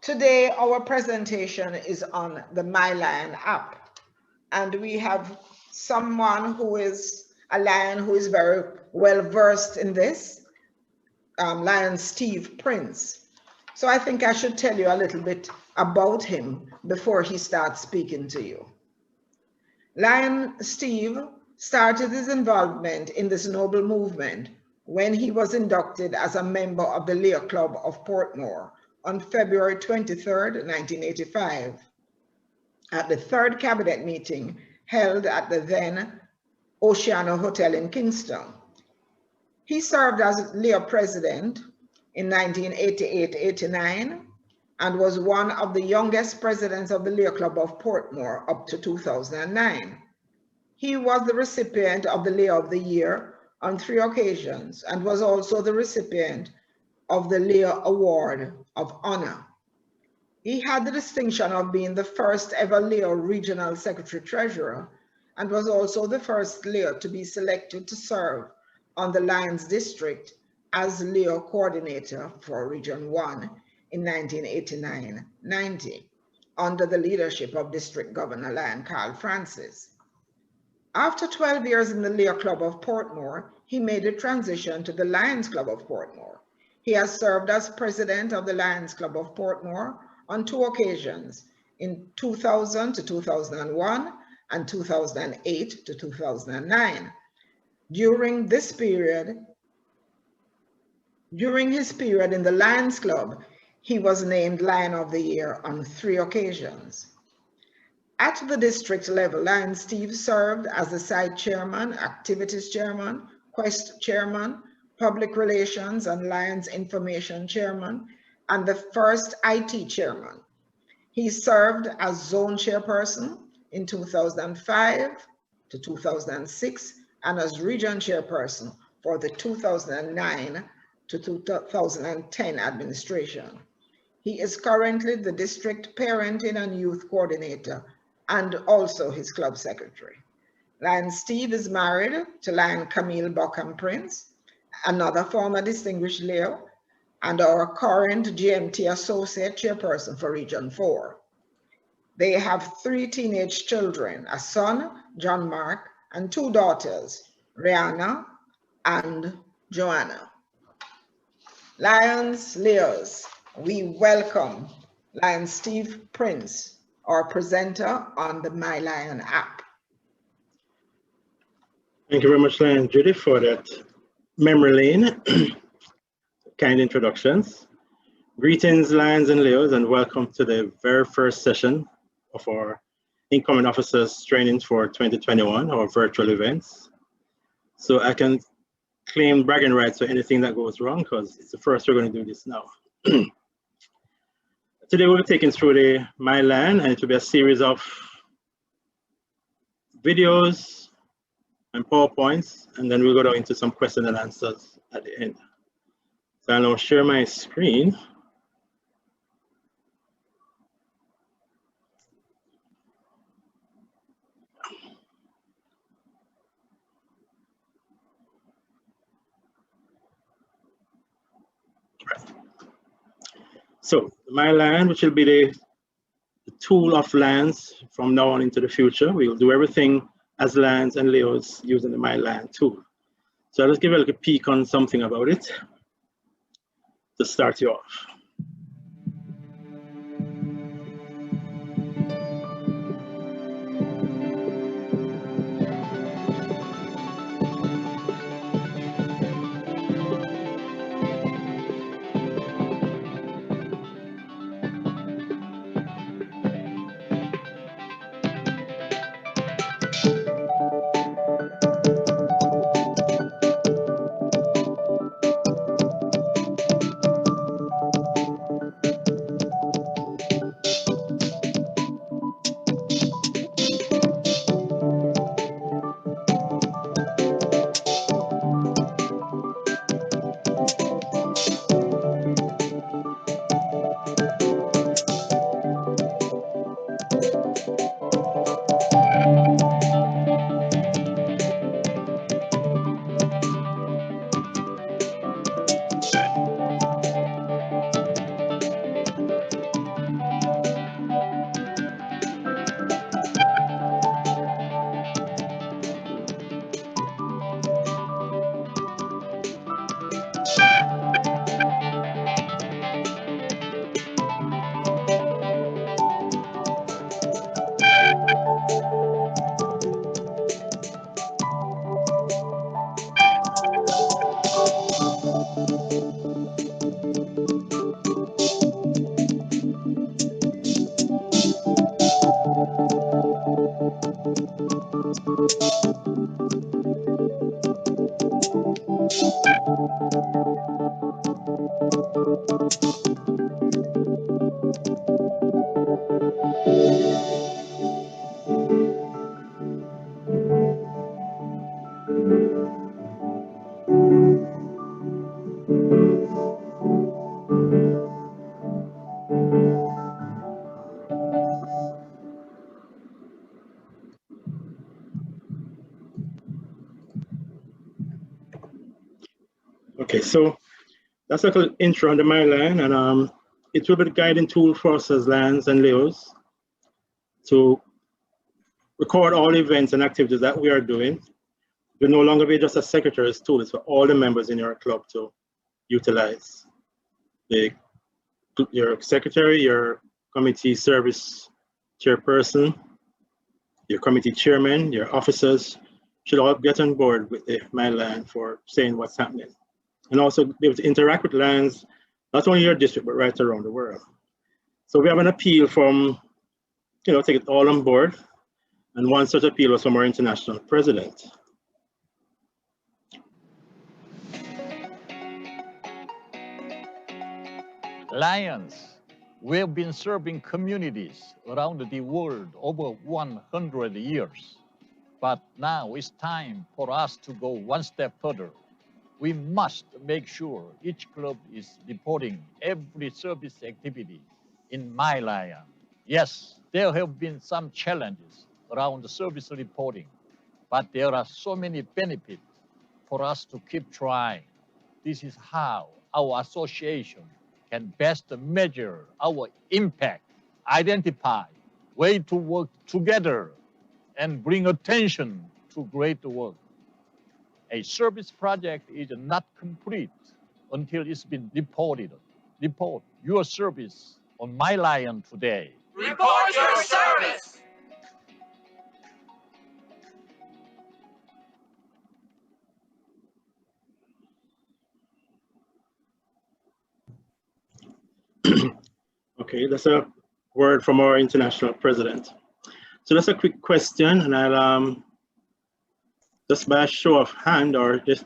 Today, our presentation is on the MyLion app, and we have someone who is a lion who is very well versed in this, Lion Steve Prince. So I think I should tell you a little bit about him before he starts speaking to you. Lion Steve started his involvement in this noble movement when he was inducted as a member of the Leo Club of Portmore on February 23rd, 1985, at the third cabinet meeting held at the then Oceano Hotel in Kingston. He served as Leo president in 1988-89 and was one of the youngest presidents of the Leo Club of Portmore up to 2009. He was the recipient of the Leo of the Year on 3 occasions and was also the recipient of the Leo Award of Honor. He had the distinction of being the first ever Leo Regional Secretary Treasurer and was also the first Leo to be selected to serve on the Lions District as Leo Coordinator for Region 1 in 1989-90 under the leadership of District Governor Lion Carl Francis. After 12 years in the Leo Club of Portmore, he made a transition to the Lions Club of Portmore. He has served as president of the Lions Club of Portmore on 2 occasions, in 2000 to 2001 and 2008 to 2009. During his period in the Lions Club, he was named Lion of the Year on 3 occasions. At the district level, Lion Steve served as the site chairman, activities chairman, quest chairman, public relations and Lions information chairman, and the first IT chairman. He served as zone chairperson in 2005 to 2006 and as region chairperson for the 2009 to 2010 administration. He is currently the district parenting and youth coordinator and also his club secretary. Lion Steve is married to Lion Camille Buckham Prince, another former distinguished Leo, and our current GMT associate chairperson for Region 4. They have 3 teenage children, a son, John Mark, and 2 daughters, Rihanna and Joanna. Lions, Leos, we welcome Lion Steve Prince, our presenter on the MyLion app. Thank you very much, Lion Judy, for that memory lane. Kind introductions. Greetings, Lions and Leos, and welcome to the very first session of our incoming officers training for 2021, our virtual events. So I can claim bragging rights for anything that goes wrong because it's the first we're going to do this now. Today we'll be taking through the MyLion, and it will be a series of videos and PowerPoints, and then we'll go into some questions and answers at the end. So I'll now share my screen. So MyLion, which will be the tool of Lions from now on into the future. We will do everything as Lions and Leos using the MyLion tool. So I'll just give a little peek on something about it to start you off. so that's a little intro on the MyLion, and it will be the guiding tool for us as Lions and Leos to record all events and activities that we are doing. It will no longer be just a secretary's tool, it's for all the members in your club to utilize. Your secretary, your committee service chairperson, your committee chairman, your officers should all get on board with the MyLion for saying what's happening. And also be able to interact with Lions, not only your district, but right around the world. So we have an appeal from, take it all on board. And one such appeal was from our international president. Lions, we have been serving communities around the world over 100 years. But now it's time for us to go one step further. We must make sure each club is reporting every service activity in MyLion. Yes, there have been some challenges around the service reporting, but there are so many benefits for us to keep trying. This is how our association can best measure our impact, identify ways to work together, and bring attention to great work. A service project is not complete until it's been reported. Report your service on MyLion today. Report your service! Okay, that's a word from our international president. So that's a quick question, and I'll just by a show of hand or just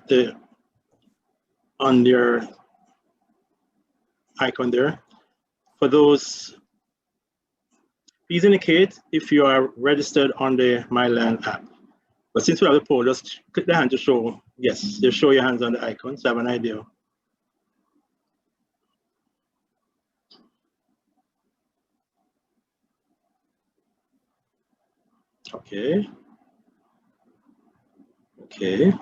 on your icon there, for those, please indicate if you are registered on the MyLion app. But since we have the poll, just click the hand to show, yes, just show your hands on the icon so I have an idea. Okay. Okay.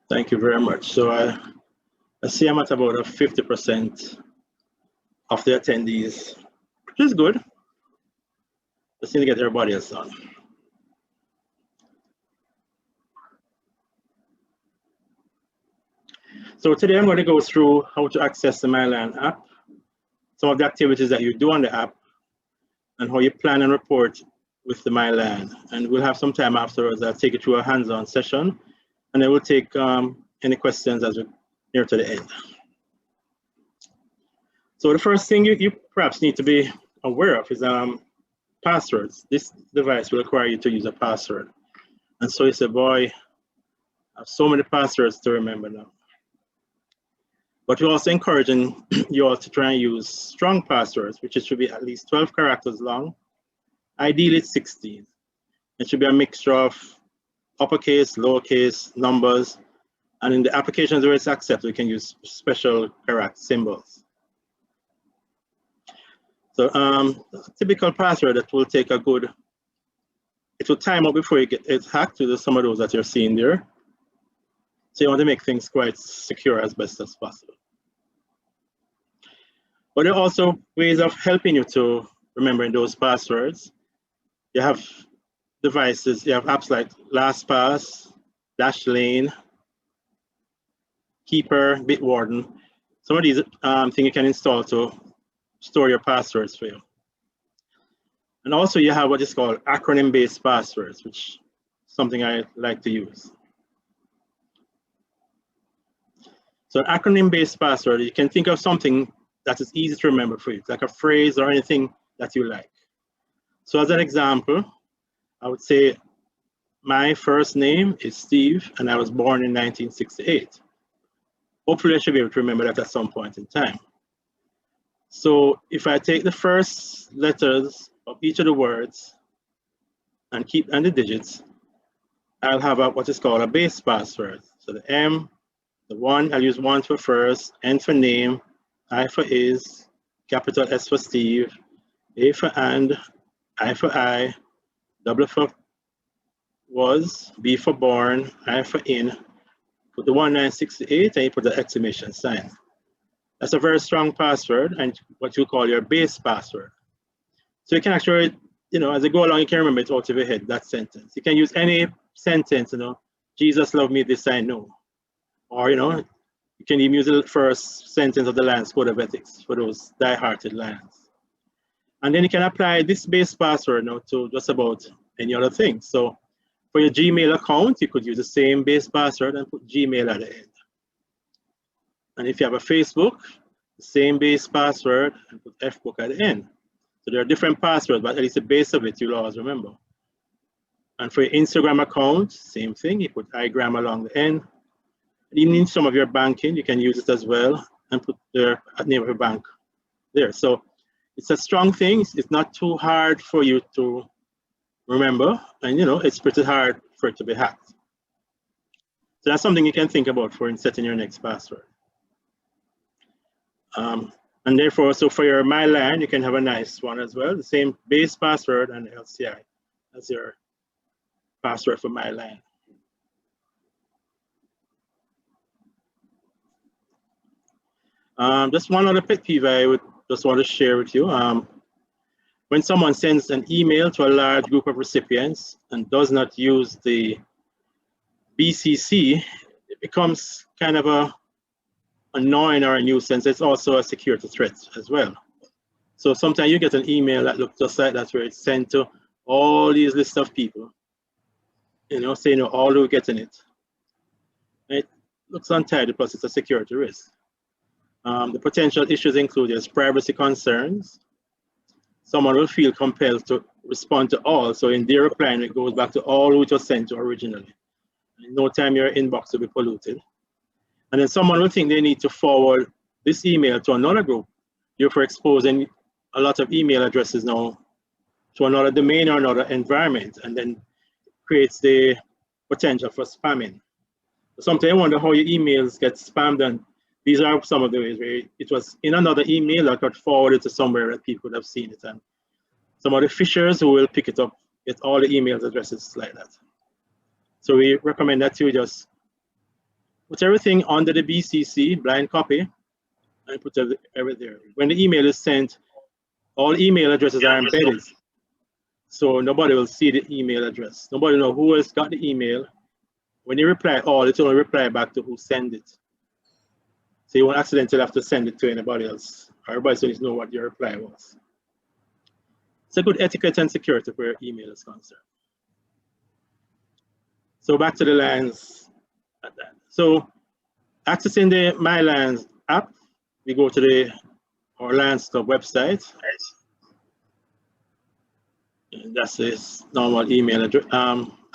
Thank you very much. So I see I'm at about a 50% of the attendees, which is good. Just need to get everybody else on. So today I'm going to go through how to access the MyLion app, some of the activities that you do on the app, and how you plan and report with the MyLion. And we'll have some time afterwards. I'll take you through a hands-on session, and I will take any questions as we're near to the end. So the first thing you perhaps need to be aware of is passwords. This device will require you to use a password. And so you say, boy, I have so many passwords to remember now. But we're also encouraging you all to try and use strong passwords, which should be at least 12 characters long. Ideally, it's 16. It should be a mixture of uppercase, lowercase, numbers, and in the applications where it's accepted, we can use special character symbols. So a typical password that will take a good, it will time out before you get it hacked with some of those that you're seeing there. So you want to make things quite secure as best as possible. But there are also ways of helping you to remembering those passwords. You have devices, you have apps like LastPass, Dashlane, Keeper, Bitwarden. Some of these things you can install to store your passwords for you. And also you have what is called acronym-based passwords, which is something I like to use. So an acronym-based password, you can think of something that is easy to remember for you, like a phrase or anything that you like. So as an example, I would say my first name is Steve and I was born in 1968. Hopefully I should be able to remember that at some point in time. So if I take the first letters of each of the words and the digits, I'll have what is called a base password. So the M, the 1, I'll use 1 for first, N for name, I for is, capital S for Steve, A for and, I for I, W for was, B for born, I for in, put the 1968 and you put the exclamation sign. That's a very strong password and what you call your base password. So you can actually, as you go along, you can remember it out of your head, that sentence. You can use any sentence, Jesus loved me, this I know. Or, you can even use the first sentence of the Lions Code of Ethics for those die-hearted lions. And then you can apply this base password to just about any other thing. So for your Gmail account, you could use the same base password and put Gmail at the end. And if you have a Facebook, the same base password and put Fbook at the end. So there are different passwords, but at least the base of it you'll always remember. And for your Instagram account, same thing, you put igram along the end. Even in some of your banking, you can use it as well and put the name of your bank there. So it's a strong thing. It's not too hard for you to remember, and it's pretty hard for it to be hacked. So that's something you can think about for setting your next password. And therefore, so for your MyLion, you can have a nice one as well, the same base password and LCI as your password for MyLion. Just one other pet peeve I would just want to share with you. When someone sends an email to a large group of recipients and does not use the BCC, it becomes kind of a annoying or a nuisance. It's also a security threat as well. So sometimes you get an email that looks just like that, where it's sent to all these lists of people, saying all who are getting it. It looks untidy, plus it's a security risk. The potential issues include privacy concerns. Someone will feel compelled to respond to all. So in their replying, it goes back to all who it was sent to originally. In no time your inbox will be polluted. And then someone will think they need to forward this email to another group. You're for exposing a lot of email addresses now to another domain or another environment, and then creates the potential for spamming. Sometimes I wonder how your emails get spammed, and these are some of the ways where it was in another email that got forwarded to somewhere that people could have seen it. And some of the phishers who will pick it up get all the email addresses like that. So we recommend that you just put everything under the BCC, blind copy, and put everything there. When the email is sent, all email addresses are embedded. So nobody will see the email address. Nobody will know who has got the email. When you reply all, it will only reply back to who sent it. So you won't accidentally have to send it to anybody else. Everybody needs to know what your reply was. It's a good etiquette and security for your email is concerned. So back to the Lions. So accessing the MyLion app, we go to our Lions Club website. And that's this normal email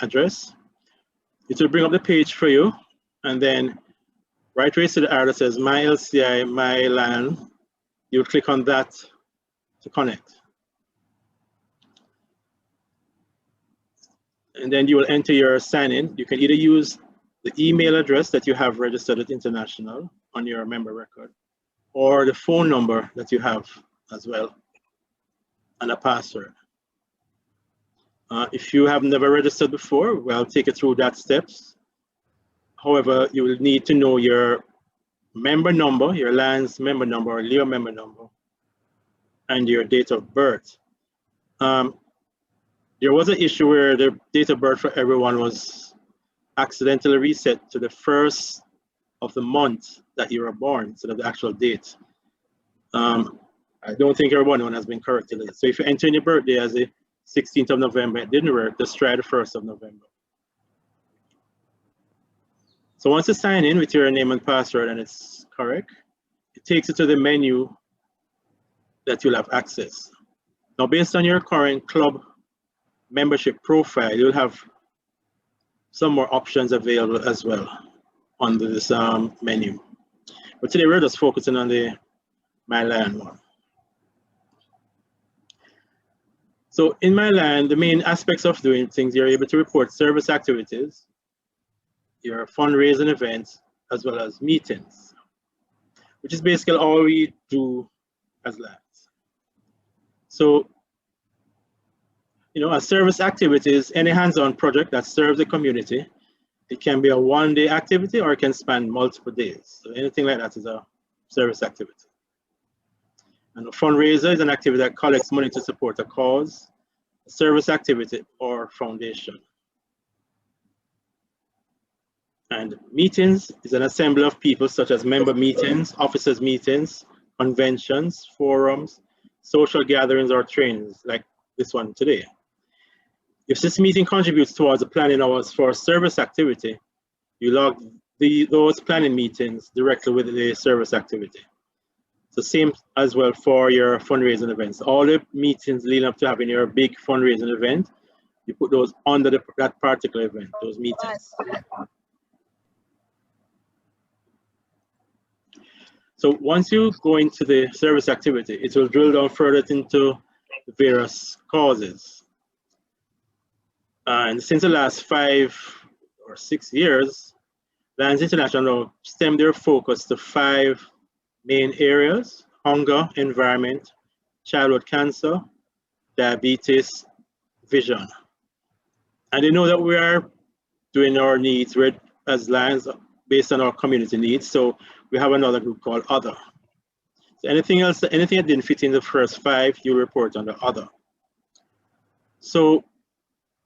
address. It will bring up the page for you, and then right where you see the arrow that says My LCI, MyLion, you click on that to connect. And then you will enter your sign-in. You can either use the email address that you have registered at International on your member record, or the phone number that you have as well, and a password. If you have never registered before, well, take you through that steps. However, you will need to know your member number, your Lions member number or Leo member number, and your date of birth. There was an issue where the date of birth for everyone was accidentally reset to the first of the month that you were born instead of the actual date. I don't think everyone has been corrected. So if you enter in your birthday as the 16th of November, it didn't work, just try the 1st of November. So once you sign in with your name and password and it's correct, it takes you to the menu that you'll have access. Now, based on your current club membership profile, you'll have some more options available as well under this menu. But today we're just focusing on the MyLion one. So in MyLion, the main aspects of doing things, you're able to report service activities, your fundraising events, as well as meetings, which is basically all we do as Lions. So, a service activity is any hands-on project that serves the community. It can be a one-day activity or it can span multiple days. So anything like that is a service activity. And a fundraiser is an activity that collects money to support a cause, a service activity, or foundation. And meetings is an assembly of people such as member meetings, officers meetings, conventions, forums, social gatherings, or trainings like this one today. If this meeting contributes towards the planning hours for a service activity, you log those planning meetings directly with the service activity. So same as well for your fundraising events. All the meetings leading up to having your big fundraising event, you put those under that particular event, those meetings. So once you go into the service activity, it will drill down further into the various causes. And since the last 5 or 6 years, Lions International stemmed their focus to 5 main areas: hunger, environment, childhood cancer, diabetes, vision. And they know that we are doing our needs as Lions based on our community needs. So we have another group called Other. So anything else, anything that didn't fit in the first 5, you report under Other. So,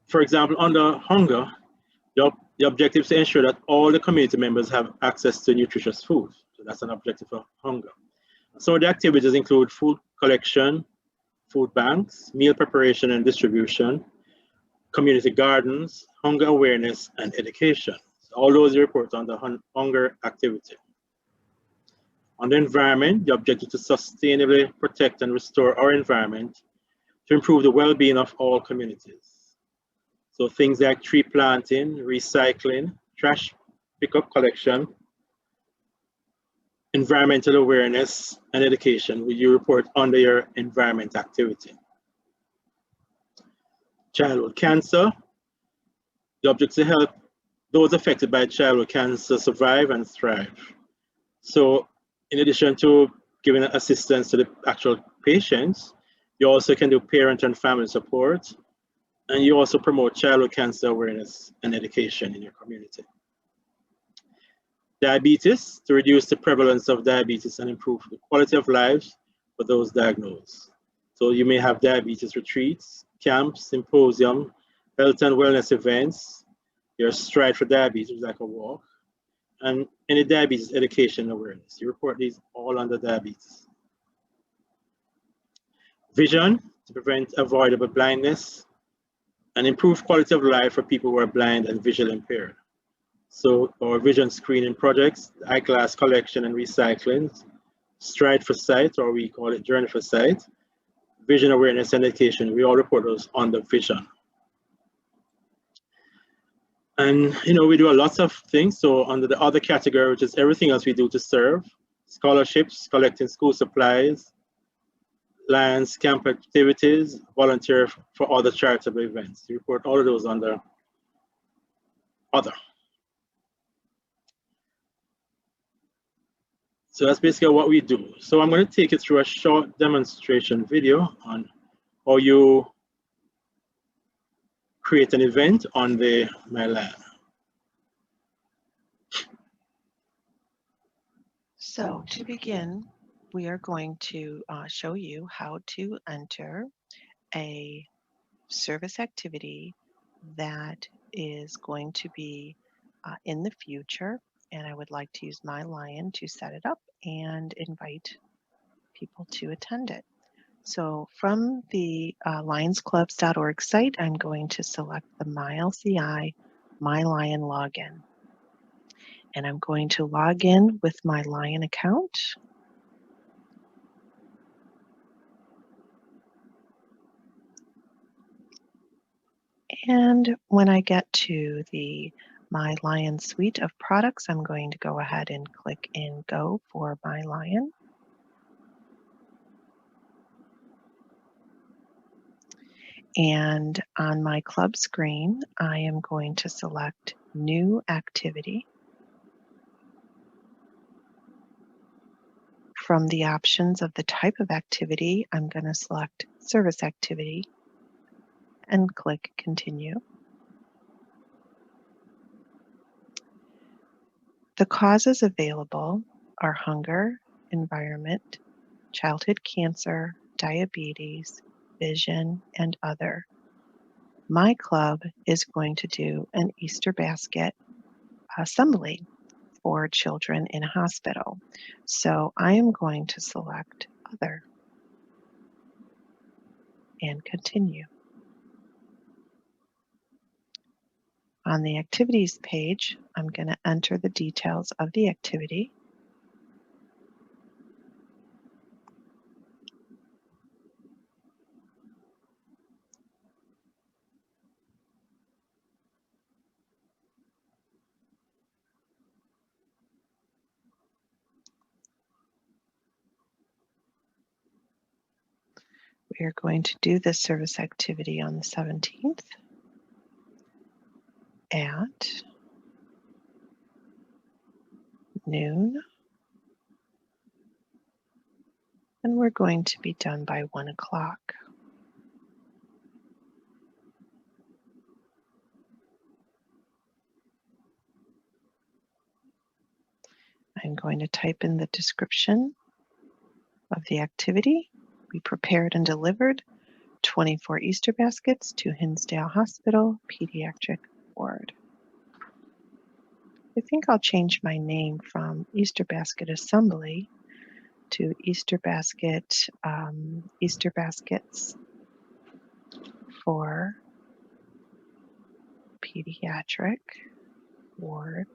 for example, under hunger, the objective is to ensure that all the community members have access to nutritious food. So that's an objective of hunger. So the activities include food collection, food banks, meal preparation and distribution, community gardens, hunger awareness, and education. So all those report on the hunger activity. On the environment, the objective is to sustainably protect and restore our environment to improve the well-being of all communities. So things like tree planting, recycling, trash pickup collection, environmental awareness, and education, you report under your environment activity. Childhood cancer, the objective is to help those affected by childhood cancer survive and thrive. So in addition to giving assistance to the actual patients, you also can do parent and family support, and you also promote childhood cancer awareness and education in your community. Diabetes, to reduce the prevalence of diabetes and improve the quality of lives for those diagnosed. So you may have diabetes retreats, camps, symposium, health and wellness events, your Stride for Diabetes, like a walk, and any diabetes education awareness. You report these all under diabetes. Vision, to prevent avoidable blindness and improve quality of life for people who are blind and visually impaired. So our vision screening projects, eyeglass collection and recycling, Stride for Sight, or we call it Journey for Sight, vision awareness and education, we all report those under vision. And we do a lot of things. So under the other category, which is everything else we do to serve, scholarships, collecting school supplies, Lions camp activities, volunteer for other charitable events. We report all of those under Other. So that's basically what we do. So I'm going to take you through a short demonstration video on how you create an event on the MyLion. So to begin, we are going to show you how to enter a service activity that is going to be in the future. And I would like to use MyLion to set it up and invite people to attend it. So from the lionsclubs.org site, I'm going to select the MyLCI MyLion login. And I'm going to log in with my Lion account. And when I get to the MyLion suite of products, I'm going to go ahead and click in Go for MyLion. And on my club screen, I am going to select New Activity. From the options of the type of activity, I'm going to select Service Activity and click Continue. The causes available are hunger, environment, childhood cancer, diabetes, vision, and other. My club is going to do an Easter basket assembly for children in a hospital. So I am going to select Other and Continue. On the activities page, I'm going to enter the details of the activity. We are going to do this service activity on the 17th at noon, and we're going to be done by 1 o'clock. I'm going to type in the description of the activity. We prepared and delivered 24 Easter baskets to Hinsdale Hospital Pediatric Ward. I think I'll change my name from Easter Basket Assembly to Easter Baskets for Pediatric Ward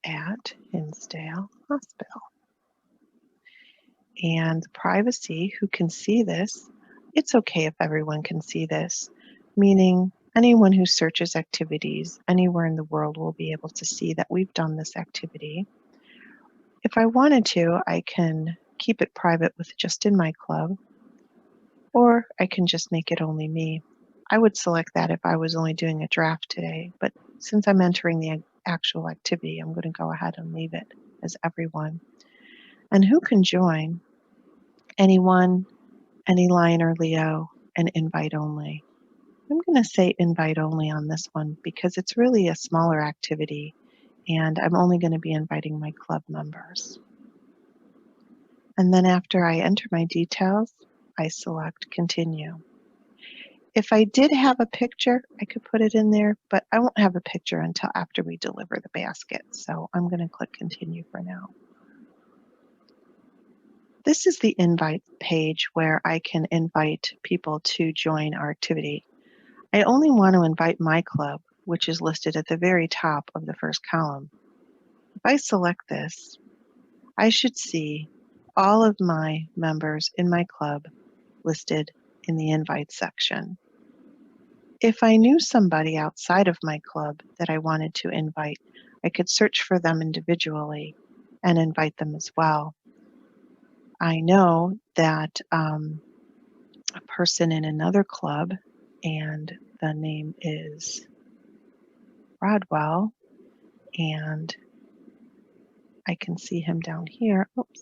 at Hinsdale Hospital. And privacy, who can see this? It's okay if everyone can see this, meaning anyone who searches activities anywhere in the world will be able to see that we've done this activity. If I wanted to, I can keep it private with just in my club, or I can just make it only me. I would select that if I was only doing a draft today, but since I'm entering the actual activity, I'm going to go ahead and leave it as everyone. And who can join? Anyone, any Lion or Leo, and invite only. I'm going to say invite only on this one because it's really a smaller activity and I'm only going to be inviting my club members. And then after I enter my details, I select Continue. If I did have a picture, I could put it in there, but I won't have a picture until after we deliver the basket. So I'm going to click Continue for now. This is the invite page where I can invite people to join our activity. I only want to invite my club, which is listed at the very top of the first column. If I select this, I should see all of my members in my club listed in the invite section. If I knew somebody outside of my club that I wanted to invite, I could search for them individually and invite them as well. I know that a person in another club, and the name is Rodwell, and I can see him down here. Oops.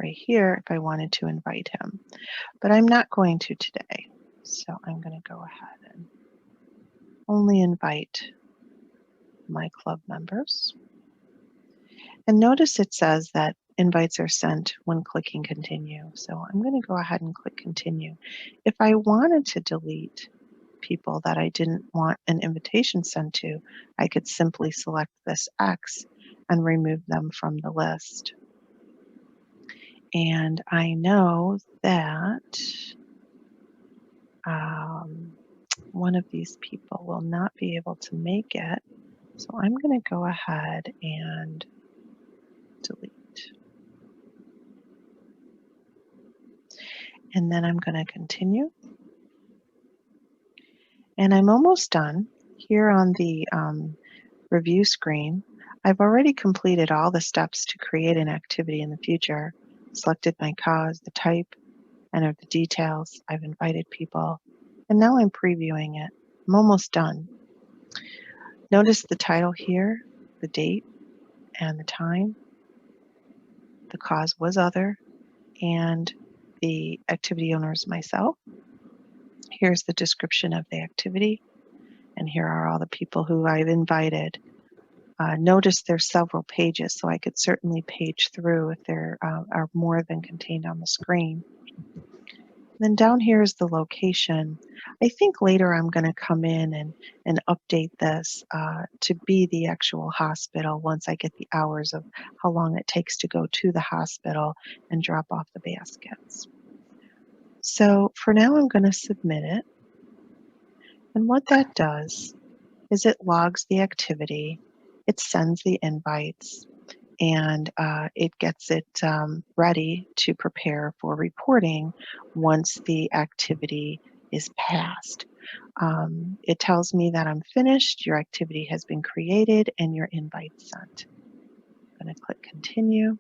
Right here if I wanted to invite him, but I'm not going to today. So I'm going to go ahead and only invite my club members. And notice it says that invites are sent when clicking Continue. So I'm going to go ahead and click Continue. If I wanted to delete people that I didn't want an invitation sent to, I could simply select this X and remove them from the list. And I know that one of these people will not be able to make it. So I'm going to go ahead and delete. And then I'm going to continue. And I'm almost done. Here on the review screen, I've already completed all the steps to create an activity in the future, selected my cause, the type, enter the details. I've invited people, and now I'm previewing it. I'm almost done. Notice the title here, the date and the time. The cause was other, and the activity owner is myself. Here's the description of the activity, and here are all the people who I've invited. Notice there's several pages, so I could certainly page through if there are more than contained on the screen. Then down here is the location. I think later I'm going to come in and update this to be the actual hospital once I get the hours of how long it takes to go to the hospital and drop off the baskets. So for now, I'm going to submit it. And what that does is it logs the activity, it sends the invites, and it gets it ready to prepare for reporting once the activity is passed. It tells me that I'm finished, your activity has been created, and your invite sent. I'm going to click continue.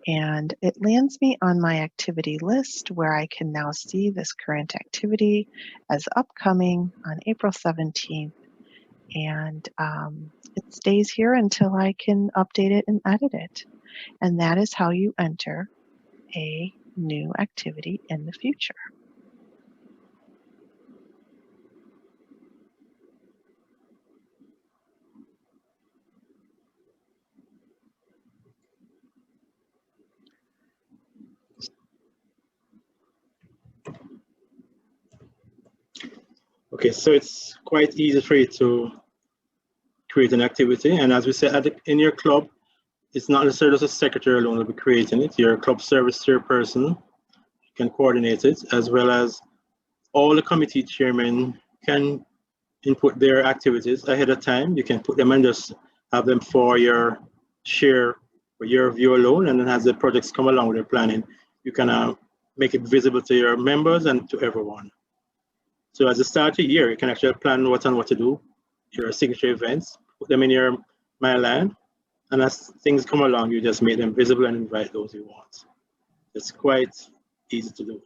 And it lands me on my activity list where I can now see this current activity as upcoming on April 17th. And it stays here until I can update it and edit it. And that is how you enter a new activity in the future. Okay, so it's quite easy for you to create an activity. And as we said, in your club, it's not necessarily just a secretary alone will be creating it. Your club service chairperson can coordinate it, as well as all the committee chairmen can input their activities ahead of time. You can put them and just have them for your share, for your view alone. And then as the projects come along with your planning, you can make it visible to your members and to everyone. So as a start of the year, you can actually plan what to do, your signature events, put them in your MyLion, and as things come along, you just make them visible and invite those you want. It's quite easy to do.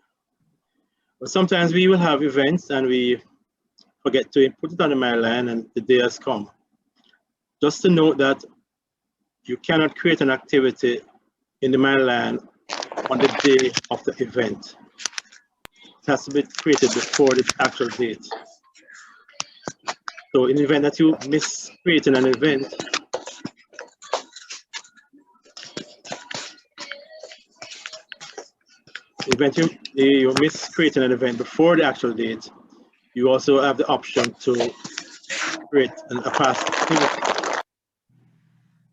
But sometimes we will have events and we forget to put it on the MyLion and the day has come. Just to note that you cannot create an activity in the MyLion on the day of the event. It has to be created before the actual date. So in the event that you miss creating an event, you miss creating an event before the actual date, you also have the option to create a past activity.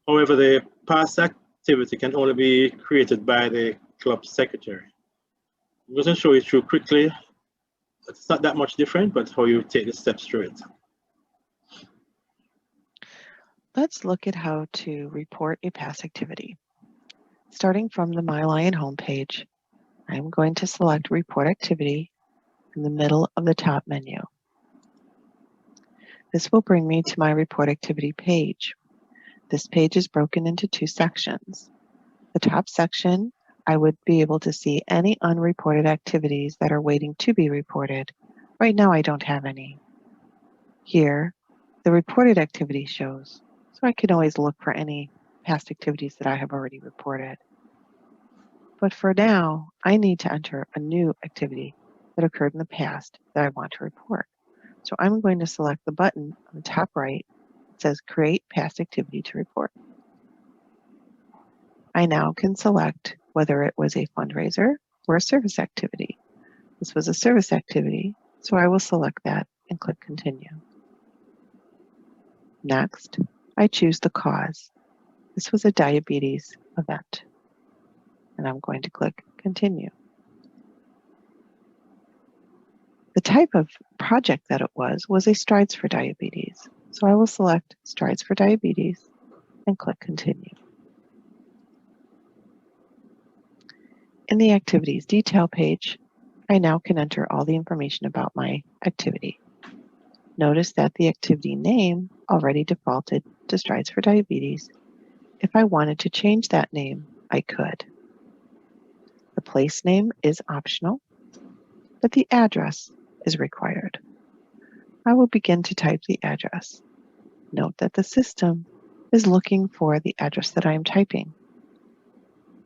However, the past activity can only be created by the club secretary. I'm going to show you through quickly. It's not that much different, but how you take the steps through it. Let's look at how to report a past activity. Starting from the MyLion homepage, I'm going to select Report Activity in the middle of the top menu. This will bring me to my Report Activity page. This page is broken into two sections. The top section, I would be able to see any unreported activities that are waiting to be reported. Right now, I don't have any. Here, the reported activity shows, so I can always look for any past activities that I have already reported. But for now, I need to enter a new activity that occurred in the past that I want to report. So I'm going to select the button on the top right that says Create Past Activity to Report. I now can select whether it was a fundraiser or a service activity. This was a service activity, so I will select that and click Continue. Next, I choose the cause. This was a diabetes event, and I'm going to click Continue. The type of project that it was a Strides for Diabetes, so I will select Strides for Diabetes and click Continue. In the Activities Detail page, I now can enter all the information about my activity. Notice that the activity name already defaulted to Strides for Diabetes. If I wanted to change that name, I could. The place name is optional, but the address is required. I will begin to type the address. Note that the system is looking for the address that I am typing.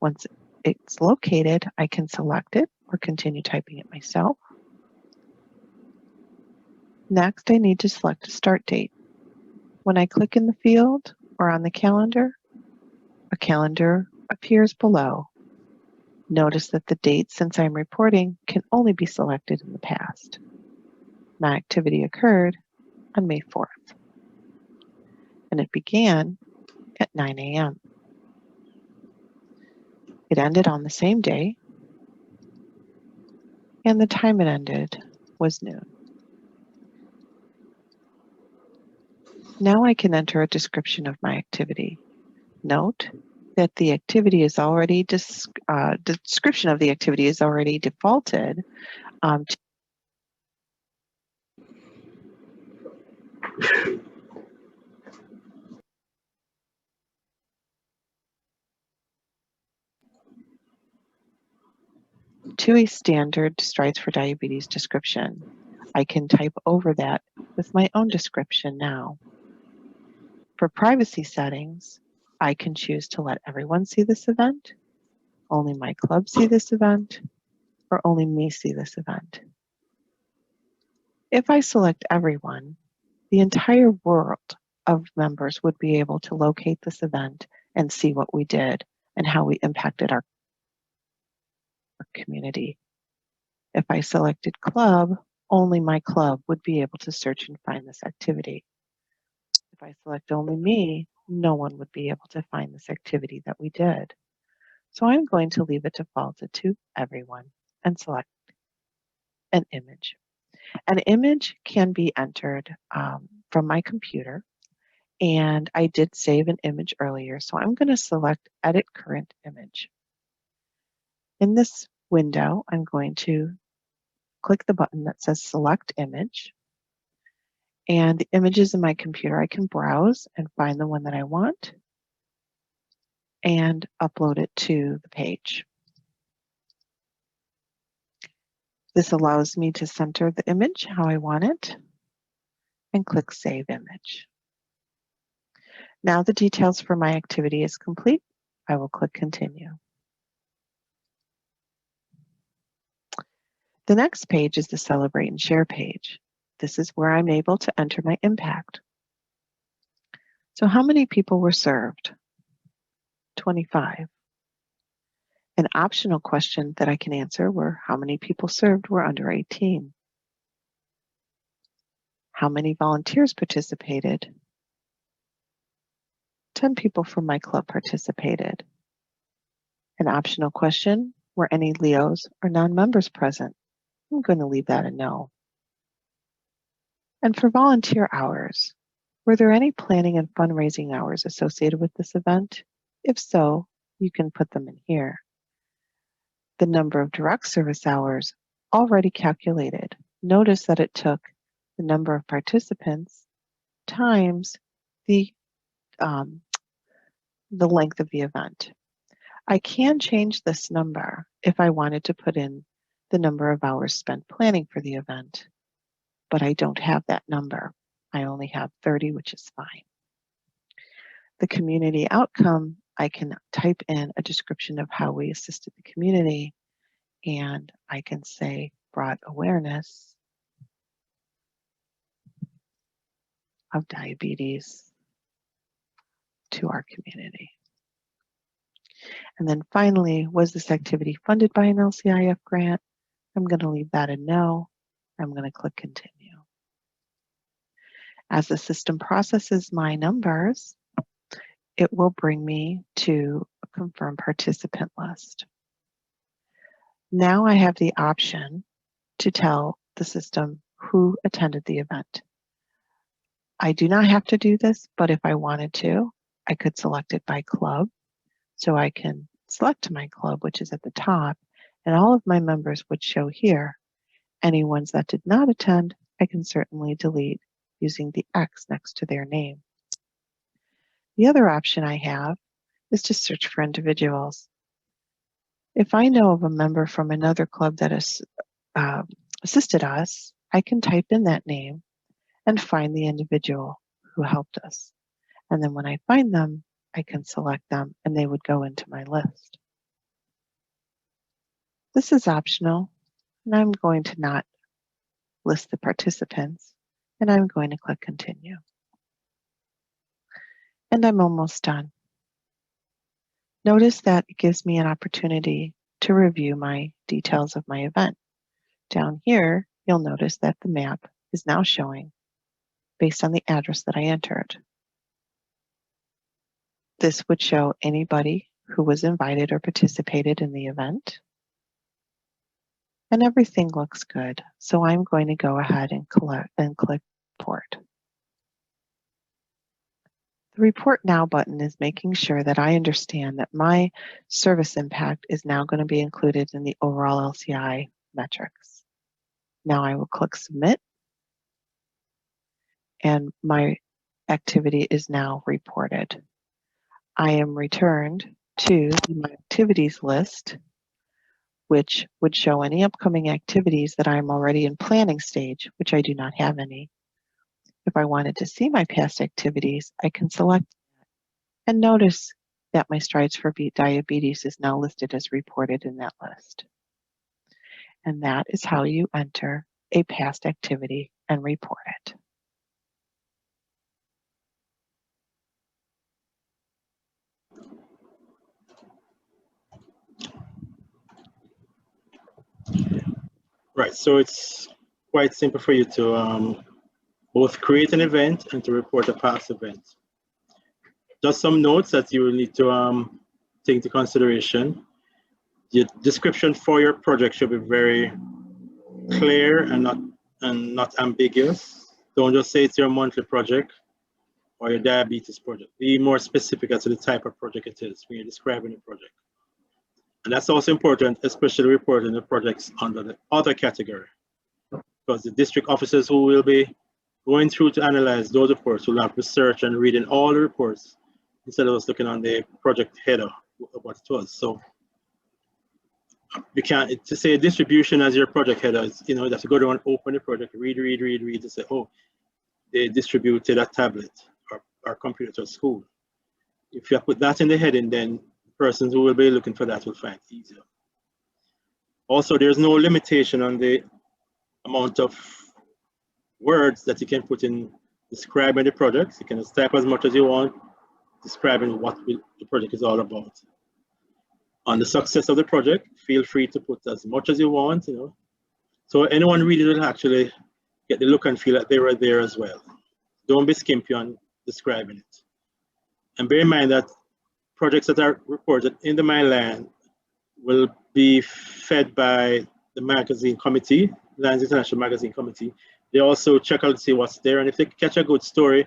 Once it's located, I can select it or continue typing it myself. Next, I need to select a start date. When I click in the field or on the calendar, a calendar appears below. Notice that the date since I'm reporting can only be selected in the past. My activity occurred on May 4th, and it began at 9 a.m. It ended on the same day, and the time it ended was noon. Now I can enter a description of my activity. Note that the activity is already description of the activity is already defaulted to a standard Strides for Diabetes description. I can type over that with my own description now. For privacy settings, I can choose to let everyone see this event, only my club see this event, or only me see this event. If I select everyone, the entire world of members would be able to locate this event and see what we did and how we impacted our community. If I selected club, only my club would be able to search and find this activity. If I select only me, no one would be able to find this activity that we did. So I'm going to leave it defaulted to everyone and select an image. An image can be entered from my computer, and I did save an image earlier, so I'm going to select Edit Current Image. In this window, I'm going to click the button that says Select Image, and the images in my computer, I can browse and find the one that I want and upload it to the page. This allows me to center the image how I want it and click Save Image. Now the details for my activity is complete. I will click Continue. The next page is the Celebrate and Share page. This is where I'm able to enter my impact. So how many people were served? 25. An optional question that I can answer were how many people served were under 18? How many volunteers participated? 10 people from my club participated. An optional question, were any Leos or non-members present? I'm going to leave that a no. And for volunteer hours, were there any planning and fundraising hours associated with this event? If so, you can put them in here. The number of direct service hours already calculated. Notice that it took the number of participants times the length of the event. I can change this number if I wanted to put in the number of hours spent planning for the event, but I don't have that number. I only have 30, which is fine. The community outcome, I can type in a description of how we assisted the community, and I can say brought awareness of diabetes to our community. And then finally, was this activity funded by an LCIF grant? I'm going to leave that a no. I'm going to click Continue. As the system processes my numbers, it will bring me to a confirmed participant list. Now I have the option to tell the system who attended the event. I do not have to do this, but if I wanted to, I could select it by club. So I can select my club, which is at the top, and all of my members would show here. Any ones that did not attend, I can certainly delete using the X next to their name. The other option I have is to search for individuals. If I know of a member from another club that has assisted us, I can type in that name and find the individual who helped us. And then when I find them, I can select them and they would go into my list. This is optional, and I'm going to not list the participants, and I'm going to click Continue. And I'm almost done. Notice that it gives me an opportunity to review my details of my event. Down here, you'll notice that the map is now showing based on the address that I entered. This would show anybody who was invited or participated in the event. And everything looks good. So I'm going to go ahead and click Report. The Report Now button is making sure that I understand that my service impact is now going to be included in the overall LCI metrics. Now I will click Submit, and my activity is now reported. I am returned to my activities list, which would show any upcoming activities that I'm already in planning stage, which I do not have any. If I wanted to see my past activities, I can select that and notice that my Strides for Beat Diabetes is now listed as reported in that list. And that is how you enter a past activity and report it. Right, so it's quite simple for you to both create an event and to report a past event. Just some notes that you will need to take into consideration. The description for your project should be very clear and not ambiguous. Don't just say it's your monthly project or your diabetes project. Be more specific as to the type of project it is when you're describing the project. And that's also important, especially reporting the projects under the other category, because the district officers who will be going through to analyze those reports will have research and reading all the reports instead of us looking on the project header of what it was. So you can't to say distribution as your project header is, you have to go down and open the project, read to say, oh, they distributed a tablet or computer to a school. If you put that in the heading, then persons who will be looking for that will find it easier. Also, there's no limitation on the amount of words that you can put in describing the project. You can just type as much as you want, describing what the project is all about. On the success of the project, feel free to put as much as you want, So anyone reading will actually get the look and feel that they were there as well. Don't be skimpy on describing it. And bear in mind that projects that are reported in the MyLion will be fed by the magazine committee, Lions International Magazine Committee. They also check out to see what's there, and if they catch a good story,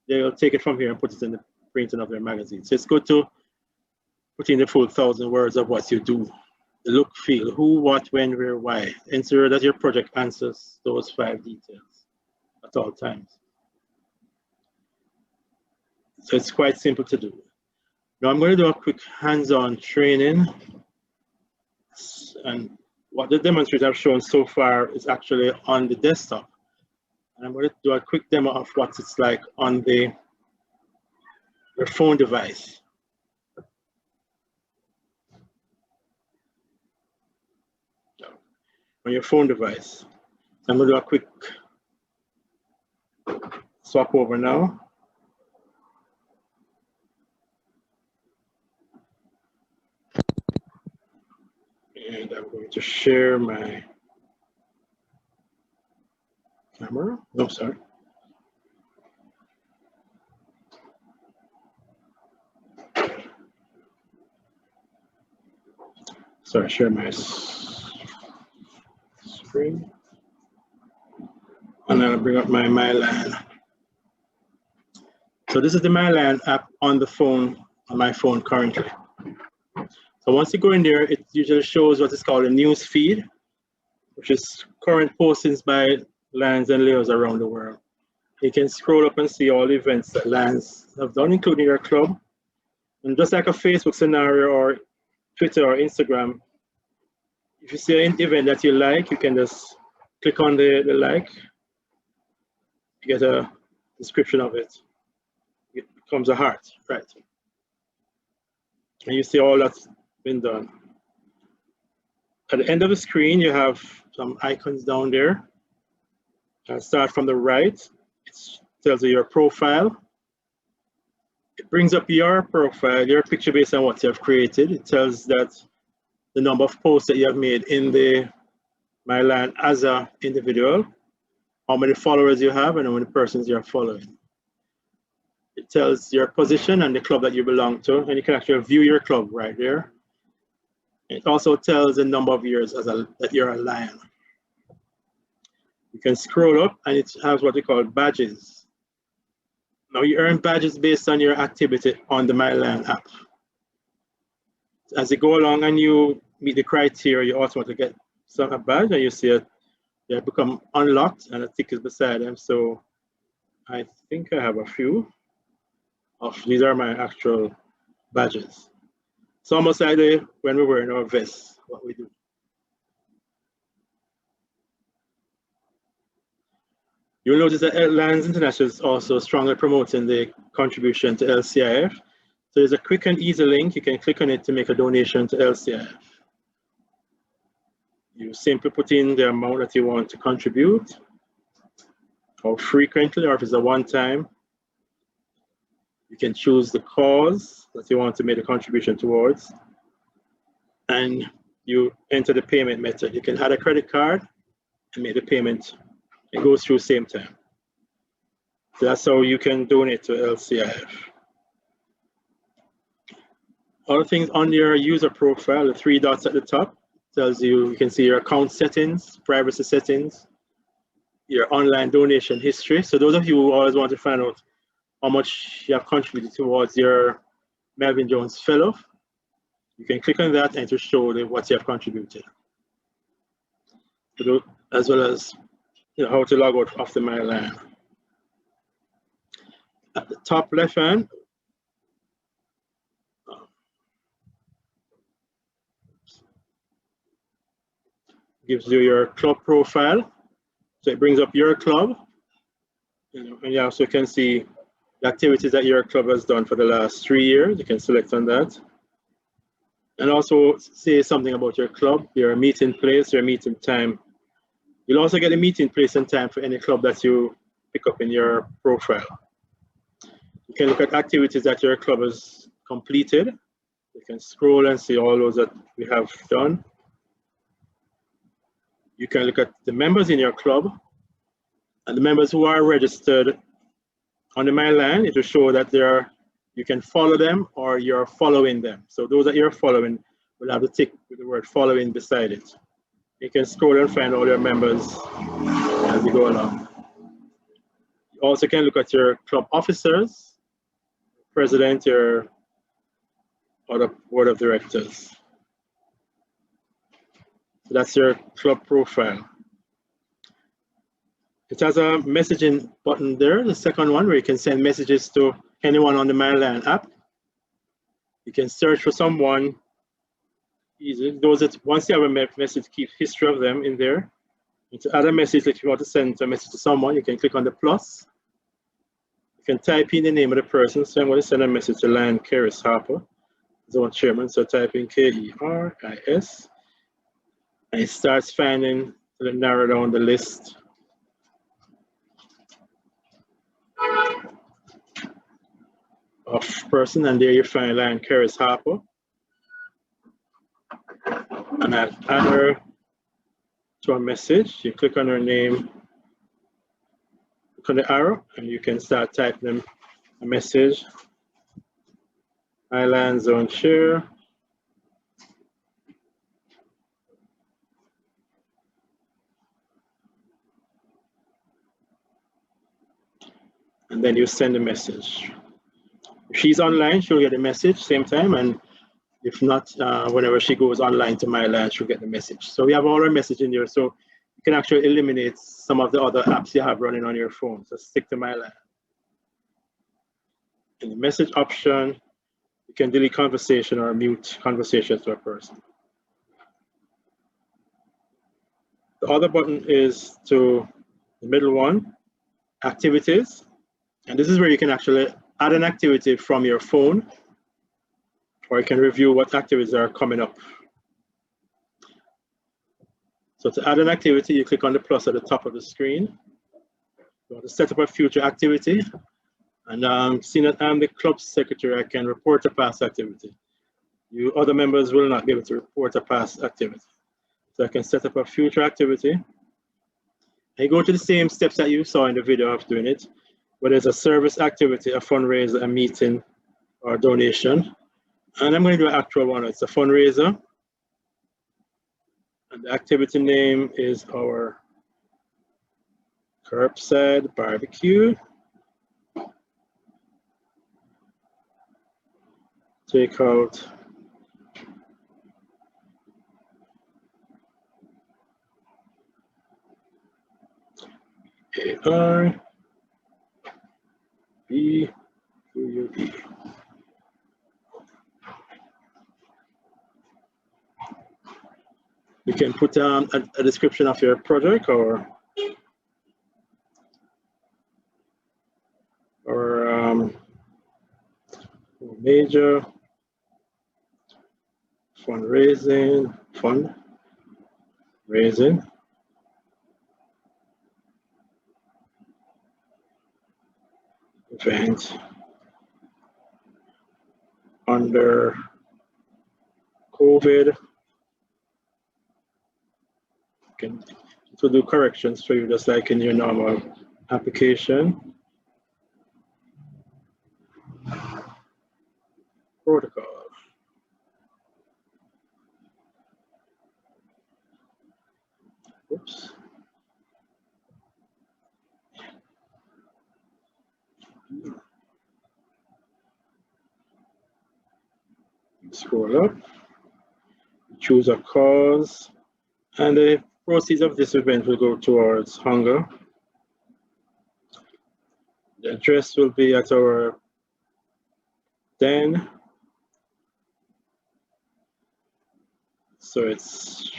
they'll take it from here and put it in the printing of their magazine. So it's good to put in the full 1,000 words of what you do, the look, feel, who, what, when, where, why. Ensure that your project answers those 5 details at all times. So it's quite simple to do. Now I'm going to do a quick hands-on training. And what the demonstrator I've shown so far is actually on the desktop. And I'm going to do a quick demo of what it's like on your phone device. On your phone device. So I'm going to do a quick swap over now. And I'm going to share my camera. No, sorry. Sorry, share my screen. And then I'll bring up my MyLion. So this is the MyLion app on the phone, on my phone currently. So once you go in there, it usually shows what is called a news feed, which is current postings by Lions and Leos around the world. You can scroll up and see all the events that Lions have done, including your club. And just like a Facebook scenario or Twitter or Instagram, If you see an event that you like, you can just click on the like, you get a description of it. It becomes a heart, right? And you see all that's been done. At the end of the screen, you have some icons down there. Start from the right. It tells you your profile. It brings up your profile, your picture based on what you have created. It tells that the number of posts that you have made in the MyLion as an individual, how many followers you have, and how many persons you're following. It tells your position and the club that you belong to, and you can actually view your club right there. It also tells the number of years that you're a lion. You can scroll up and it has what we call badges. Now you earn badges based on your activity on the MyLion app. As you go along and you meet the criteria, you automatically get a badge, and you see it, they become unlocked and a tick is beside them. So I think I have a few of these are my actual badges. It's almost like when we were in our vests, what we do. You'll notice that Lions International is also strongly promoting the contribution to LCIF. So there's a quick and easy link. You can click on it to make a donation to LCIF. You simply put in the amount that you want to contribute, how frequently, or if it's a one-time. You can choose the cause that you want to make a contribution towards, and you enter the payment method. You can add a credit card and make the payment. It goes through same time. So that's how you can donate to LCIF. Other things on your user profile, the 3 dots at the top, tells you can see your account settings, privacy settings, your online donation history. So those of you who always want to find out how much you have contributed towards your Melvin Jones Fellow, you can click on that and to show what you have contributed. As well as how to log out of the MyLion. At the top left hand, gives you your club profile. So it brings up your club, and you also can see the activities that your club has done for the last 3 years. You can select on that. And also say something about your club, your meeting place, your meeting time. You'll also get a meeting place and time for any club that you pick up in your profile. You can look at activities that your club has completed. You can scroll and see all those that we have done. You can look at the members in your club and the members who are registered on the MyLion. It will show that you can follow them or you're following them. So those that you're following will have the tick with the word following beside it. You can scroll and find all your members as you go along. You also can look at your club officers, president, your other board of directors. So that's your club profile. It has a messaging button there, the second one, where you can send messages to anyone on the MyLion app. You can search for someone easily. Those that once you have a message, keep history of them in there. And to add a message, like if you want to send a message to someone, you can click on the plus. You can type in the name of the person. So I'm going to send a message to Lion Keris Harper, zone chairman. So type in Keris, and it starts finding to narrow down the list of person, and there you find Lion Keris Harper. And I'll add her to a message. You click on her name, click on the arrow, and you can start typing them a message. MyLion Zone Chair. And then you send a message. If she's online, she'll get a message same time, and if not, whenever she goes online to MyLion, she'll get the message. So we have all our message in here, so you can actually eliminate some of the other apps you have running on your phone. So stick to MyLion. In the message option, you can delete conversation or mute conversation to a person. The other button is to the middle one, activities. And this is where you can actually add an activity from your phone, or you can review what activities are coming up. So to add an activity, you click on the plus at the top of the screen. You want to set up a future activity. And seeing that I'm the club secretary, I can report a past activity. You other members will not be able to report a past activity. So I can set up a future activity. I go to the same steps that you saw in the video of doing it, whether it's a service activity, a fundraiser, a meeting, or a donation. And I'm going to do an actual one. It's a fundraiser. And the activity name is our curbside barbecue. Take out ARBQUE. You can put a description of your project or major fundraising event under COVID. To do corrections for you just like in your normal application. Protocol. Oops. Scroll up, choose a cause, and the proceeds of this event will go towards hunger. The address will be at our den. So it's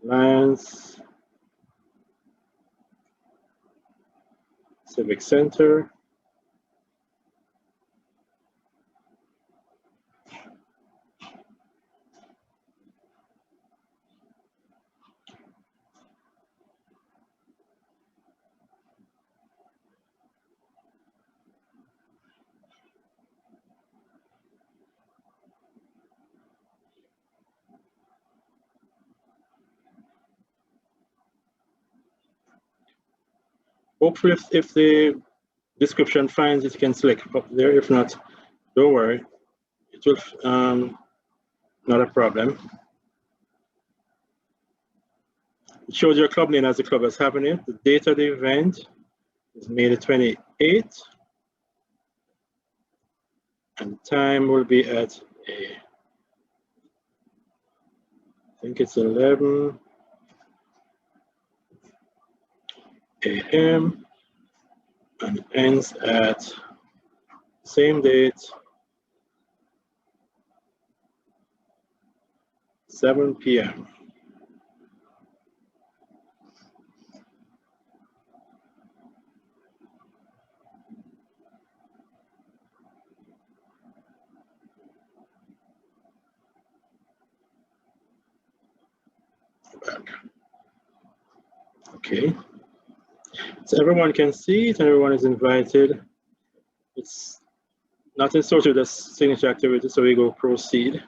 Lions Civic Center. Hopefully, if the description finds it, you can select up there. If not, don't worry. It will not a problem. It shows your club name as the club is having it. The date of the event is May the 28th. And the time will be at I think it's 11 a.m. and ends at same date, 7 p.m. Back. Okay. So everyone can see it and everyone is invited. It's not associated with the signature activity, so we go proceed.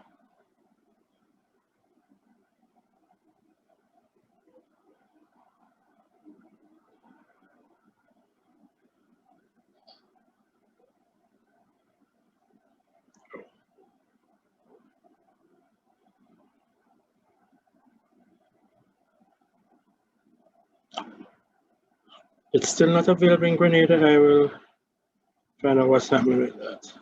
It's still not available in Grenada. I will find out what's happening with that.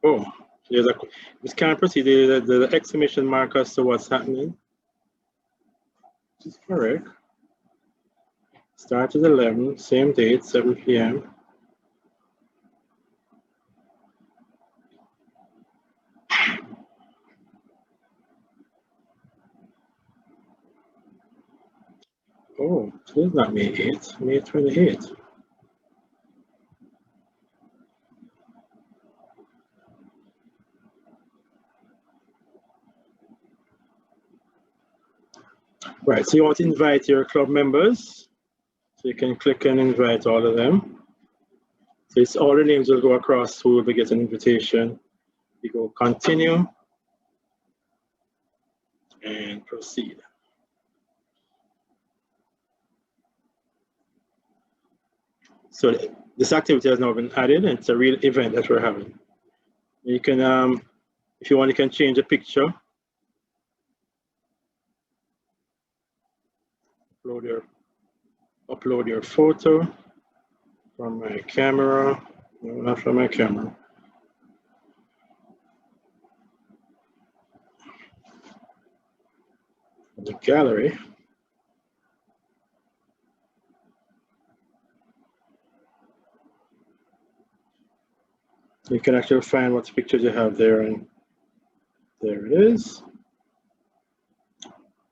Oh, there's a, this can't proceed. The exclamation mark as to what's happening. Which is correct. Start at 11, same date, 7 p.m. Oh, today's not May 8th, May 28th. Right, so you want to invite your club members. So you can click and invite all of them. So it's all the names will go across who will be getting an invitation. You go continue and proceed. So this activity has now been added, and it's a real event that we're having. You can, if you want, you can change a picture. Upload your photo from my camera. No, not from my camera. The gallery. You can actually find what pictures you have there, and there it is.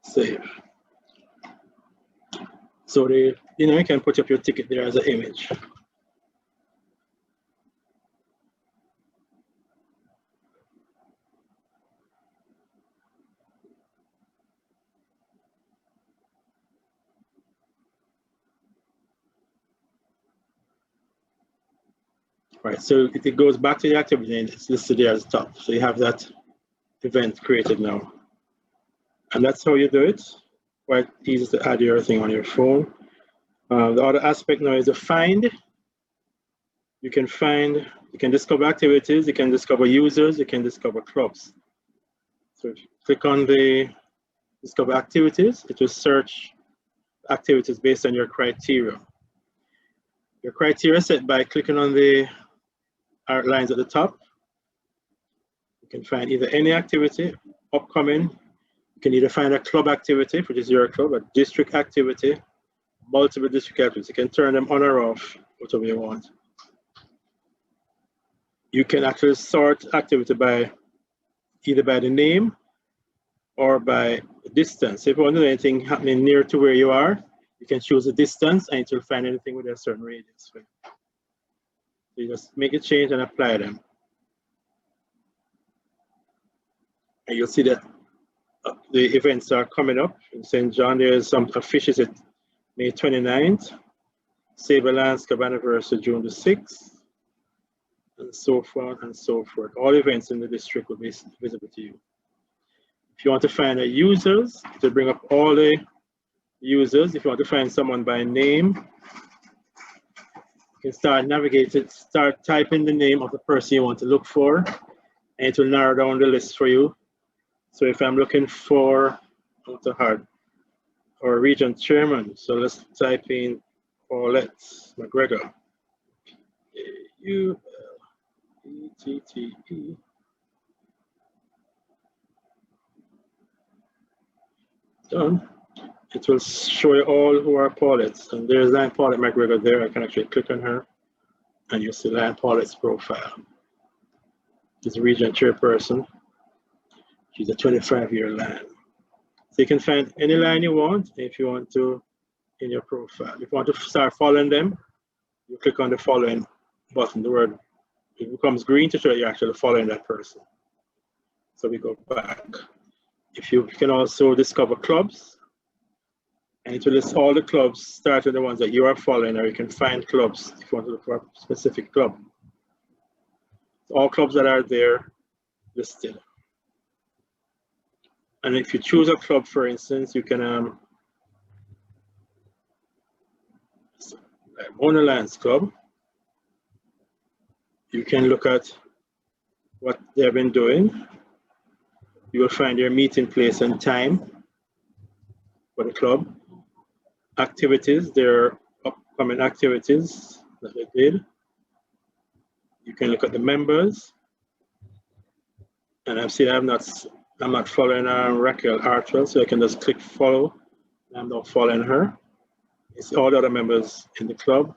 Save. So you can put up your ticket there as an image. Right, so it goes back to the activity and it's listed there as top. So you have that event created now. And that's how you do it. Quite easy to add your thing on your phone. The other aspect now is to find. You can discover activities, you can discover users, you can discover clubs. So if you click on the discover activities, it will search activities based on your criteria. Your criteria set by clicking on the art lines at the top. You can find either any activity, upcoming. You can either find a club activity, which is your club, a district activity, multiple district activities. You can turn them on or off, whatever you want. You can actually sort activity by either by the name or by distance. If you want to know anything happening near to where you are, you can choose a distance and it will find anything with a certain radius. So you just make a change and apply them. And you'll see that the events are coming up. In St. John, there's some fishes at May 29th, Sabre Landscape Anniversary June the 6th, and so forth and so forth. All events in the district will be visible to you. If you want to find the users, to bring up all the users, if you want to find someone by name, you can start navigating, start typing the name of the person you want to look for, and it will narrow down the list for you. So if I'm looking for or region chairman, so let's type in Paulette McGregor. U-L-E-T-T-E. Done. It will show you all who are Paulettes. And there's Lion Paulette McGregor there. I can actually click on her and you'll see Lion Paulette's profile. She's a region chairperson. She's a 25-year lion. So you can find any line you want if you want to in your profile. If you want to start following them, you click on the following button. The word, it becomes green to show you're actually following that person. So we go back. If you can also discover clubs, and it will list all the clubs, start with the ones that you are following, or you can find clubs if you want to look for a specific club. All clubs that are there listed. And if you choose a club, for instance, you can like Monolands Club. You can look at what they have been doing. You will find your meeting place and time for the club. Activities, their upcoming activities that they did. You can look at the members. And I've seen I'm not following Raquel Archwell, so I can just click follow. I'm not following her. It's all the other members in the club.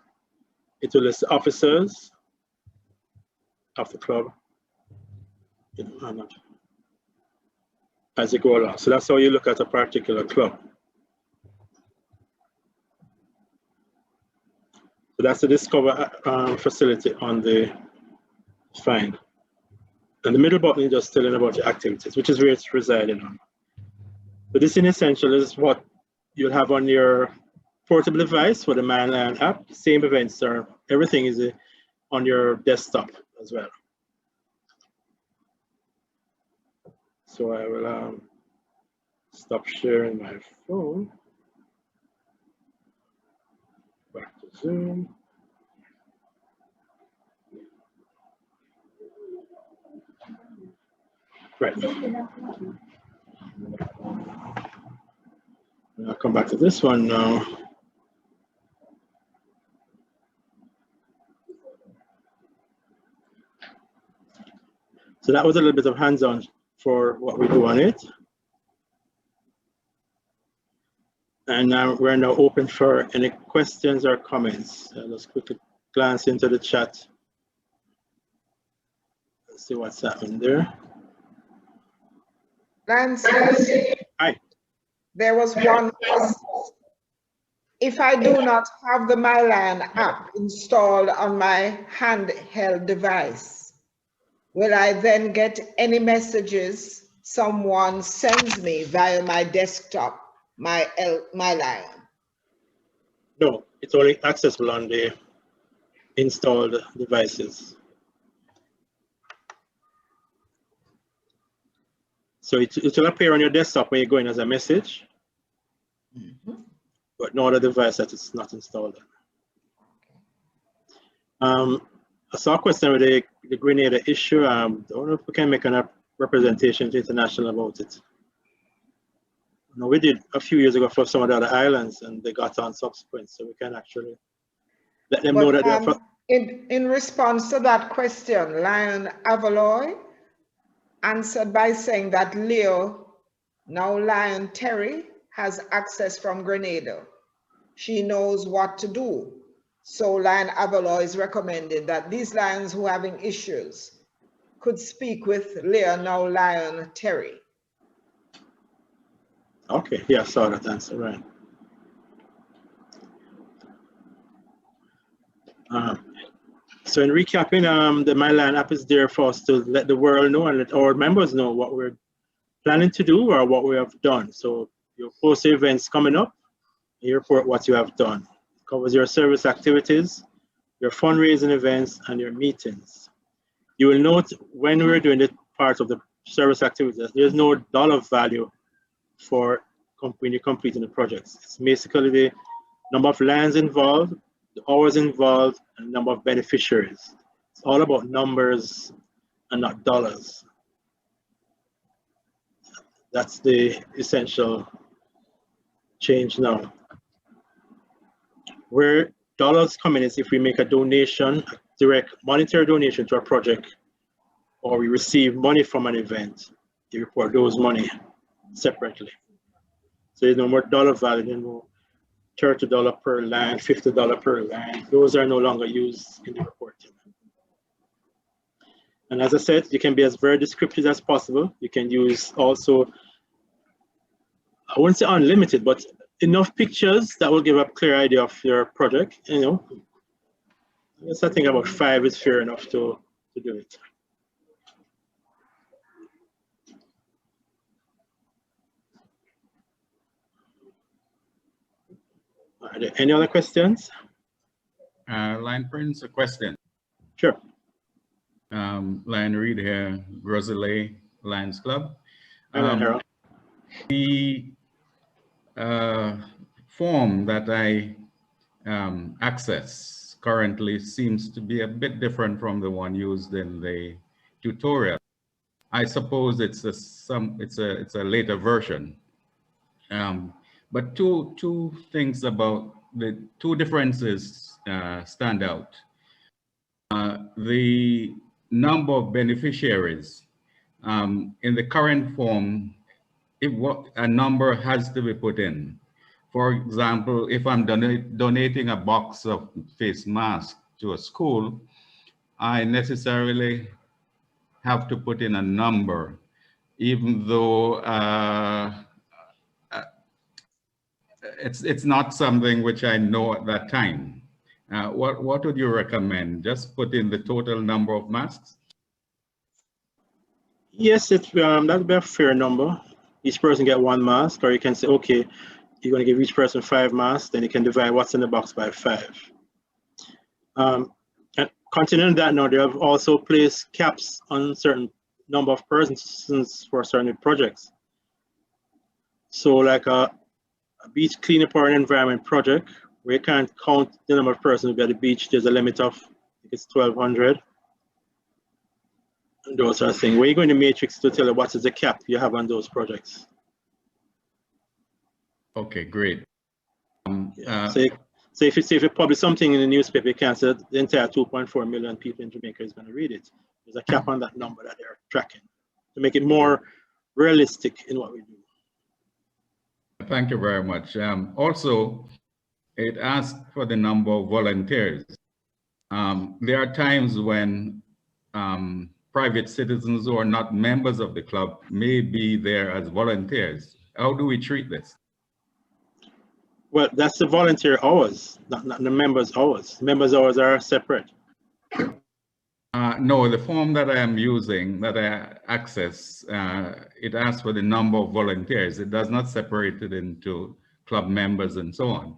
It will list the officers of the club. As you go along. So that's how you look at a particular club. So that's the Discover facility on the Find. And the middle button is just telling about the activities, which is where it's residing on. So this in essential is what you'll have on your portable device for the MyLion app. Same events, or everything is on your desktop as well. So I will stop sharing my phone. Back to Zoom. Right. I'll come back to this one now. So that was a little bit of hands-on for what we do on it. And now we're now open for any questions or comments. Let's quickly glance into the chat. Let's see what's happening there. Lance, Hi. there was one. If I do not have the MyLion app installed on my handheld device, will I then get any messages someone sends me via my desktop, MyLion? No, it's only accessible on the installed devices. So it will appear on your desktop when you go in as a message, but no other device that is not installed. I saw a question with the Grenada issue. I don't know if we can make a representation to international about it. No, we did a few years ago for some of the other islands, and they got on subsequent, so we can actually let them know that they're. In response to that question, Lion Avaloy answered by saying that Leo, now Lion Terry, has access from Grenada. She knows what to do. So Lion Avaloy is recommending that these lions who are having issues could speak with Leo, now Lion Terry. Okay, yeah, I saw that answer, right. So in recapping, the MyLion app is there for us to let the world know and let our members know what we're planning to do or what we have done. So you post events coming up, you report what you have done. It covers your service activities, your fundraising events, and your meetings. You will note when we're doing the part of the service activities, there's no dollar value for when you're completing the projects. It's basically the number of lands involved, the hours involved, and the number of beneficiaries. It's all about numbers and not dollars. That's the essential change now. Where dollars come in is if we make a donation, a direct monetary donation to a project, or we receive money from an event, you report those money separately. So there's no more dollar value, there's no $30 per land, $50 per land. Those are no longer used in the reporting. And as I said, you can be as very descriptive as possible. You can use also, I wouldn't say unlimited, but enough pictures that will give a clear idea of your project. You know, I guess I think about 5 is fair enough to do it. Are there any other questions? Lion Prince, a question. Sure. Lion Reed here, Rosalie Lions Club. Harold. The form that I access currently seems to be a bit different from the one used in the tutorial. I suppose it's a later version. But two things about the two differences stand out. The number of beneficiaries in the current form, a number has to be put in. For example, if I'm donating a box of face masks to a school, I necessarily have to put in a number, even though it's not something which I know at that time. what would you recommend? Just put in the total number of masks? Yes, that'd be a fair number. Each person get 1 mask, or you can say, okay, you're going to give each person 5 masks, then you can divide what's in the box by 5. And continuing that now, they have also placed caps on certain number of persons for certain projects. So like a beach cleanup or an environment project, where you can't count the number of persons who be at the beach, there's a limit of, I think it's 1,200. And those sort of things. Where you go in the matrix to tell you what is the cap you have on those projects. Okay, great. So if you publish something in the newspaper, you can't say the entire 2.4 million people in Jamaica is going to read it. There's a cap on that number that they're tracking to make it more realistic in what we do. Thank you very much. Also, it asked for the number of volunteers. There are times when private citizens who are not members of the club may be there as volunteers. How do we treat this? Well, that's the volunteer hours, not the members' hours. Members' hours are separate. No, the form that I am using, that I access, it asks for the number of volunteers. It does not separate it into club members and so on.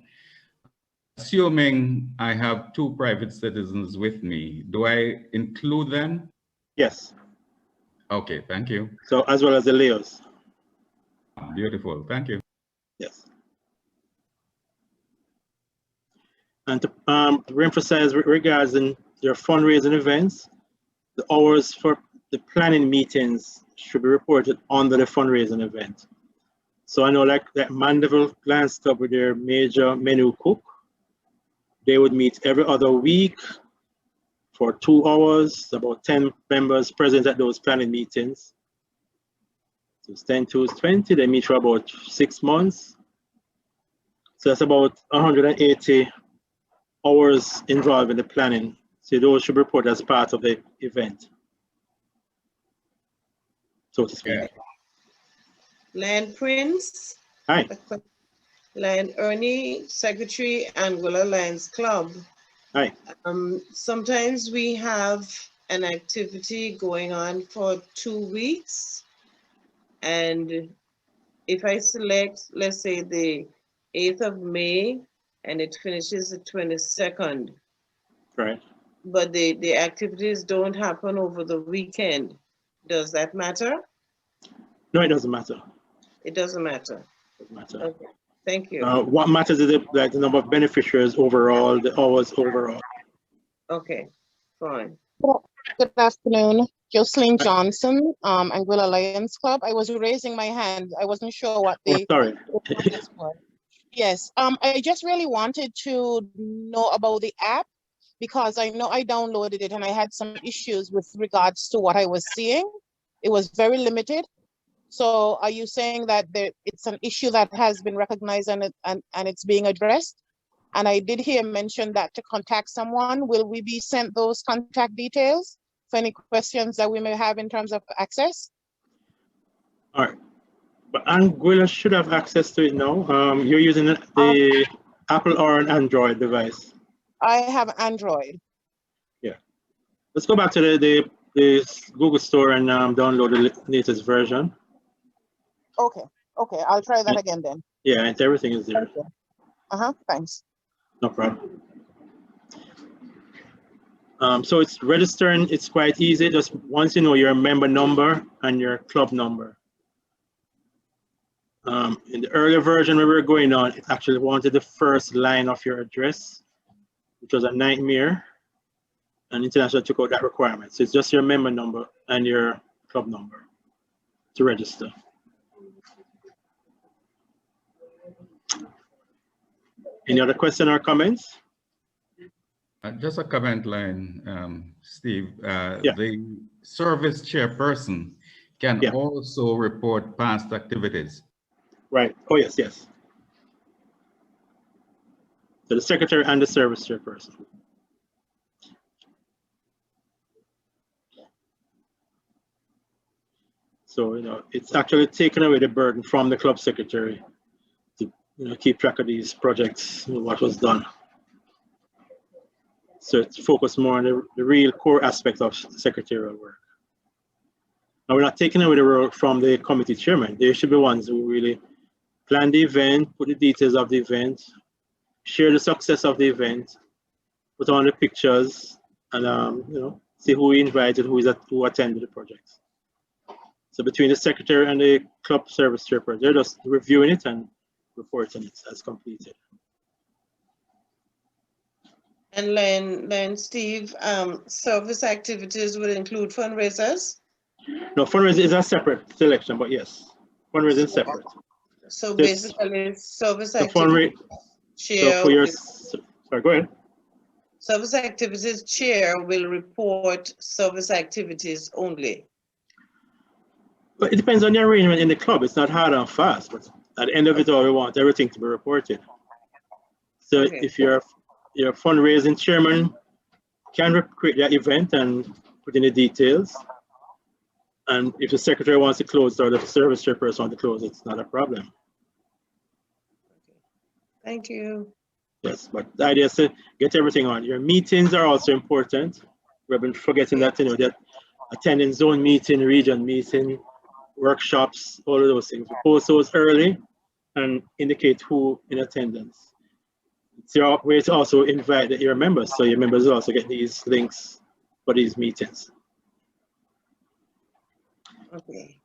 Assuming I have 2 private citizens with me, do I include them? Yes. Okay, thank you. So as well as the layers. Beautiful, thank you. Yes. And to reemphasize regarding your fundraising events, the hours for the planning meetings should be reported under the fundraising event. So I know like that Mandeville Glance Club with their major menu cook, they would meet every other week for 2 hours, about 10 members present at those planning meetings. So it's 10 to 20, they meet for about 6 months. So that's about 180 hours involved in the planning. So those should be reported as part of the event, so to speak. Yeah. Land Prince. Hi. Land Ernie, Secretary, Anguilla Lions Club. Hi. Sometimes we have an activity going on for 2 weeks. And if I select, let's say the 8th of May, and it finishes the 22nd. Right. But the activities don't happen over the weekend. Does that matter? No, it doesn't matter. It doesn't matter. It doesn't matter. Okay, thank you. What matters is like the number of beneficiaries overall, the hours overall. Okay, fine. Good afternoon, Jocelyn Johnson, Anguilla Lions Club. I was raising my hand. I wasn't sure what the Sorry. Yes, I just really wanted to know about the app because I know I downloaded it and I had some issues with regards to what I was seeing. It was very limited. So are you saying that it's an issue that has been recognized and it's being addressed? And I did hear mention that to contact someone. Will we be sent those contact details for any questions that we may have in terms of access? All right. But Anguilla should have access to it now. You're using the Apple or an Android device? I have Android. Yeah. Let's go back to the Google Store and download the latest version. Okay. Okay. I'll try that again then. Yeah, and everything is there. Thanks. No problem. So it's registering. It's quite easy. Just once you know your member number and your club number. In the earlier version we were going on, it actually wanted the first line of your address, which was a nightmare, and International took out that requirement. So it's just your member number and your club number to register. Any other question or comments? Just a comment line, Steve. Yeah. The service chairperson can also report past activities. Right. Oh, yes, yes. So the secretary and the service chairperson. So, it's actually taken away the burden from the club secretary to, keep track of these projects, what was done. So to focus more on the real core aspect of secretarial work. Now, we're not taking away the role from the committee chairman. They should be ones who really plan the event, put the details of the event, share the success of the event, put on the pictures, and you know, see who we invited, who attended the project. So between the secretary and the club service chairperson, they're just reviewing it and reporting it as completed. And then Steve, service activities will include fundraisers? No, fundraising is a separate selection, but yes, fundraising is separate. So This- basically, service The activities chair. So for your, sorry, go ahead. Service activities chair will report service activities only. But it depends on the arrangement in the club. It's not hard and fast, but at the end of it all, we want everything to be reported. So Okay. if your fundraising chairman can create that event and put in the details, and if the secretary wants to close or the service chairperson wants to close, it's not a problem. Thank you. Yes, but the idea is to get everything on. Your meetings are also important. We've been forgetting that, you know, that attending zone meeting, region meeting, workshops, all of those things. We post those early and indicate who in attendance. It's your way to also invite your members, so your members will also get these links for these meetings. Okay.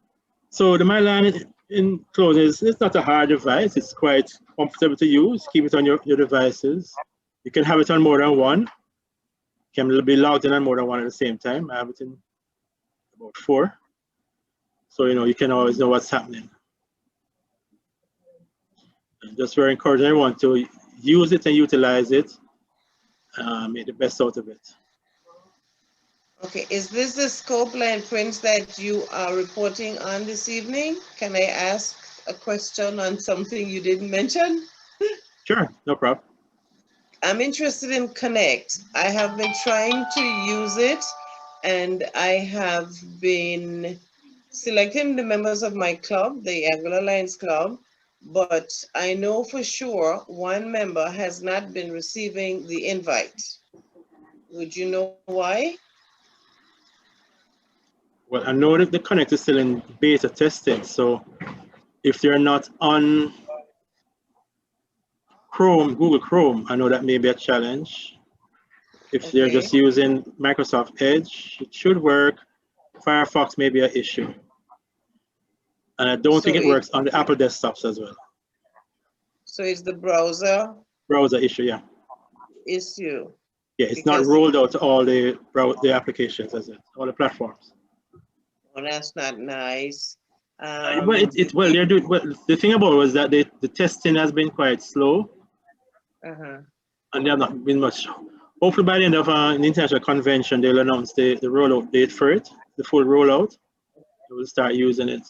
So the MyLion in closing it's not a hard device. It's quite comfortable to use. Keep it on your devices. You can have it on more than one. You can be logged in on more than one at the same time. I have it in about 4. So, you know, you can always know what's happening. And just very encouraging everyone to use it and utilize it. Make the best out of it. Okay, is this the scope line prints that you are reporting on this evening? Can I ask a question on something you didn't mention? Sure, no problem. I'm interested in Connect. I have been trying to use it and I have been selecting the members of my club, the Angular Lions Club, but I know for sure one member has not been receiving the invite. Would you know why? Well, I know that the Connect is still in beta testing, so if they're not on Chrome, Google Chrome, I know that may be a challenge. If they're just using Microsoft Edge, it should work. Firefox may be an issue. And I don't think it works on the Apple desktops as well. So it's the browser issue, yeah. issue. Yeah, it's not rolled out to all the applications, as it, all the platforms. Well, that's not nice. Well, they're doing well. The thing about it was that the testing has been quite slow, and there have not been much. Hopefully, by the end of an international convention, they'll announce the rollout date for it, the full rollout. We'll start using it.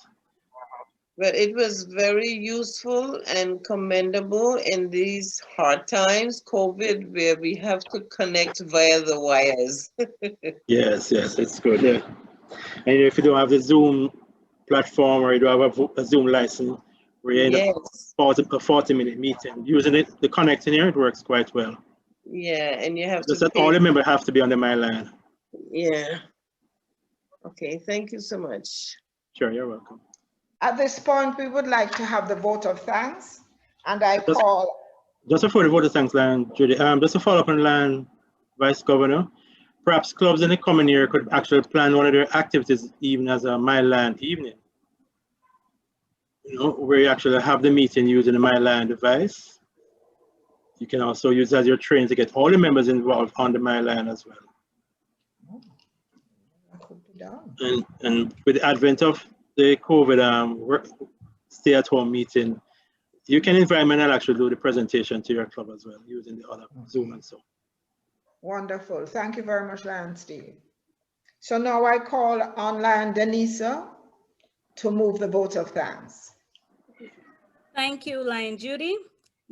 But it was very useful and commendable in these hard times, COVID, where we have to connect via the wires. Yes, it's good. Yeah. And if you don't have the Zoom platform or you don't have a Zoom license, where you end up a 40-minute meeting, using it, the connecting here, it works quite well. Yeah, and you have just that all the members have to be on the MyLion. Yeah. Okay, thank you so much. Sure, you're welcome. At this point, we would like to have the vote of thanks, and I call. Just before the vote of thanks, Judy, just to follow up on line, Vice Governor, perhaps clubs in the coming year could actually plan one of their activities even as a MyLion evening. You know, where you actually have the meeting using the MyLion device. You can also use as your training to get all the members involved on the MyLion as well. And with the advent of the COVID stay-at-home meeting, you can invite me and I'll actually do the presentation to your club as well, using the other Zoom and so. Wonderful. Thank you very much, Lion Steve. So now I call on Lion Denisa to move the vote of thanks. Thank you, Lion Judy.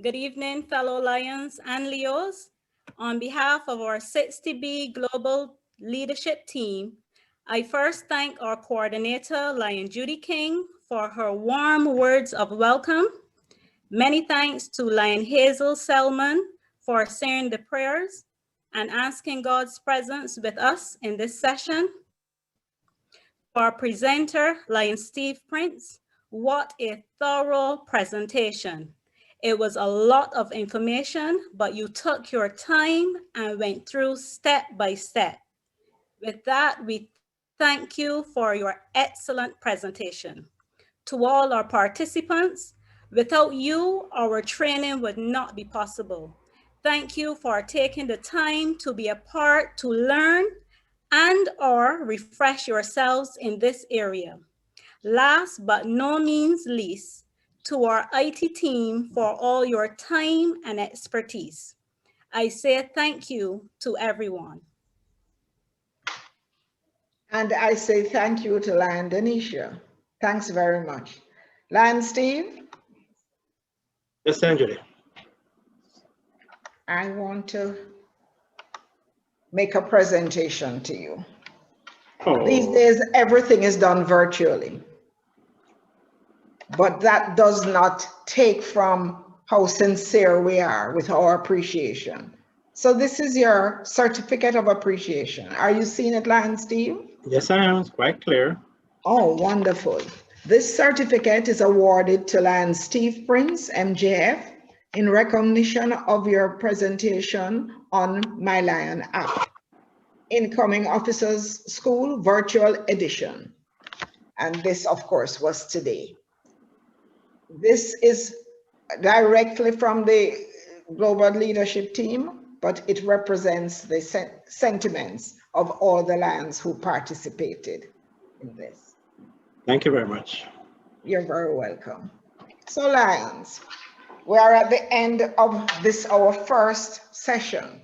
Good evening, fellow Lions and Leos. On behalf of our 60B Global Leadership Team, I first thank our coordinator, Lion Judy King, for her warm words of welcome. Many thanks to Lion Hazel Selman for saying the prayers. and asking God's presence with us in this session. To our presenter, Lion Steve Prince, what a thorough presentation. It was a lot of information, but you took your time and went through step by step. With that, we thank you for your excellent presentation. To all our participants, without you, our training would not be possible. Thank you for taking the time to be a part, to learn and or refresh yourselves in this area. Last but no means least, to our IT team for all your time and expertise. I say thank you to everyone. And I say thank you to Lion Denisha. Thanks very much. Lion Steve? Yes, Judy. I want to make a presentation to you. Oh. These days, everything is done virtually. But that does not take from how sincere we are with our appreciation. So this is your certificate of appreciation. Are you seeing it, Lion Steve? Yes, I am. It's quite clear. Oh, wonderful. This certificate is awarded to Lion Steve Prince, MJF, in recognition of your presentation on MyLion app, Incoming Officers School Virtual Edition. And this, of course, was today. This is directly from the Global Leadership Team, but it represents the sentiments of all the Lions who participated in this. Thank you very much. You're very welcome. So Lions, we are at the end of this, our first session.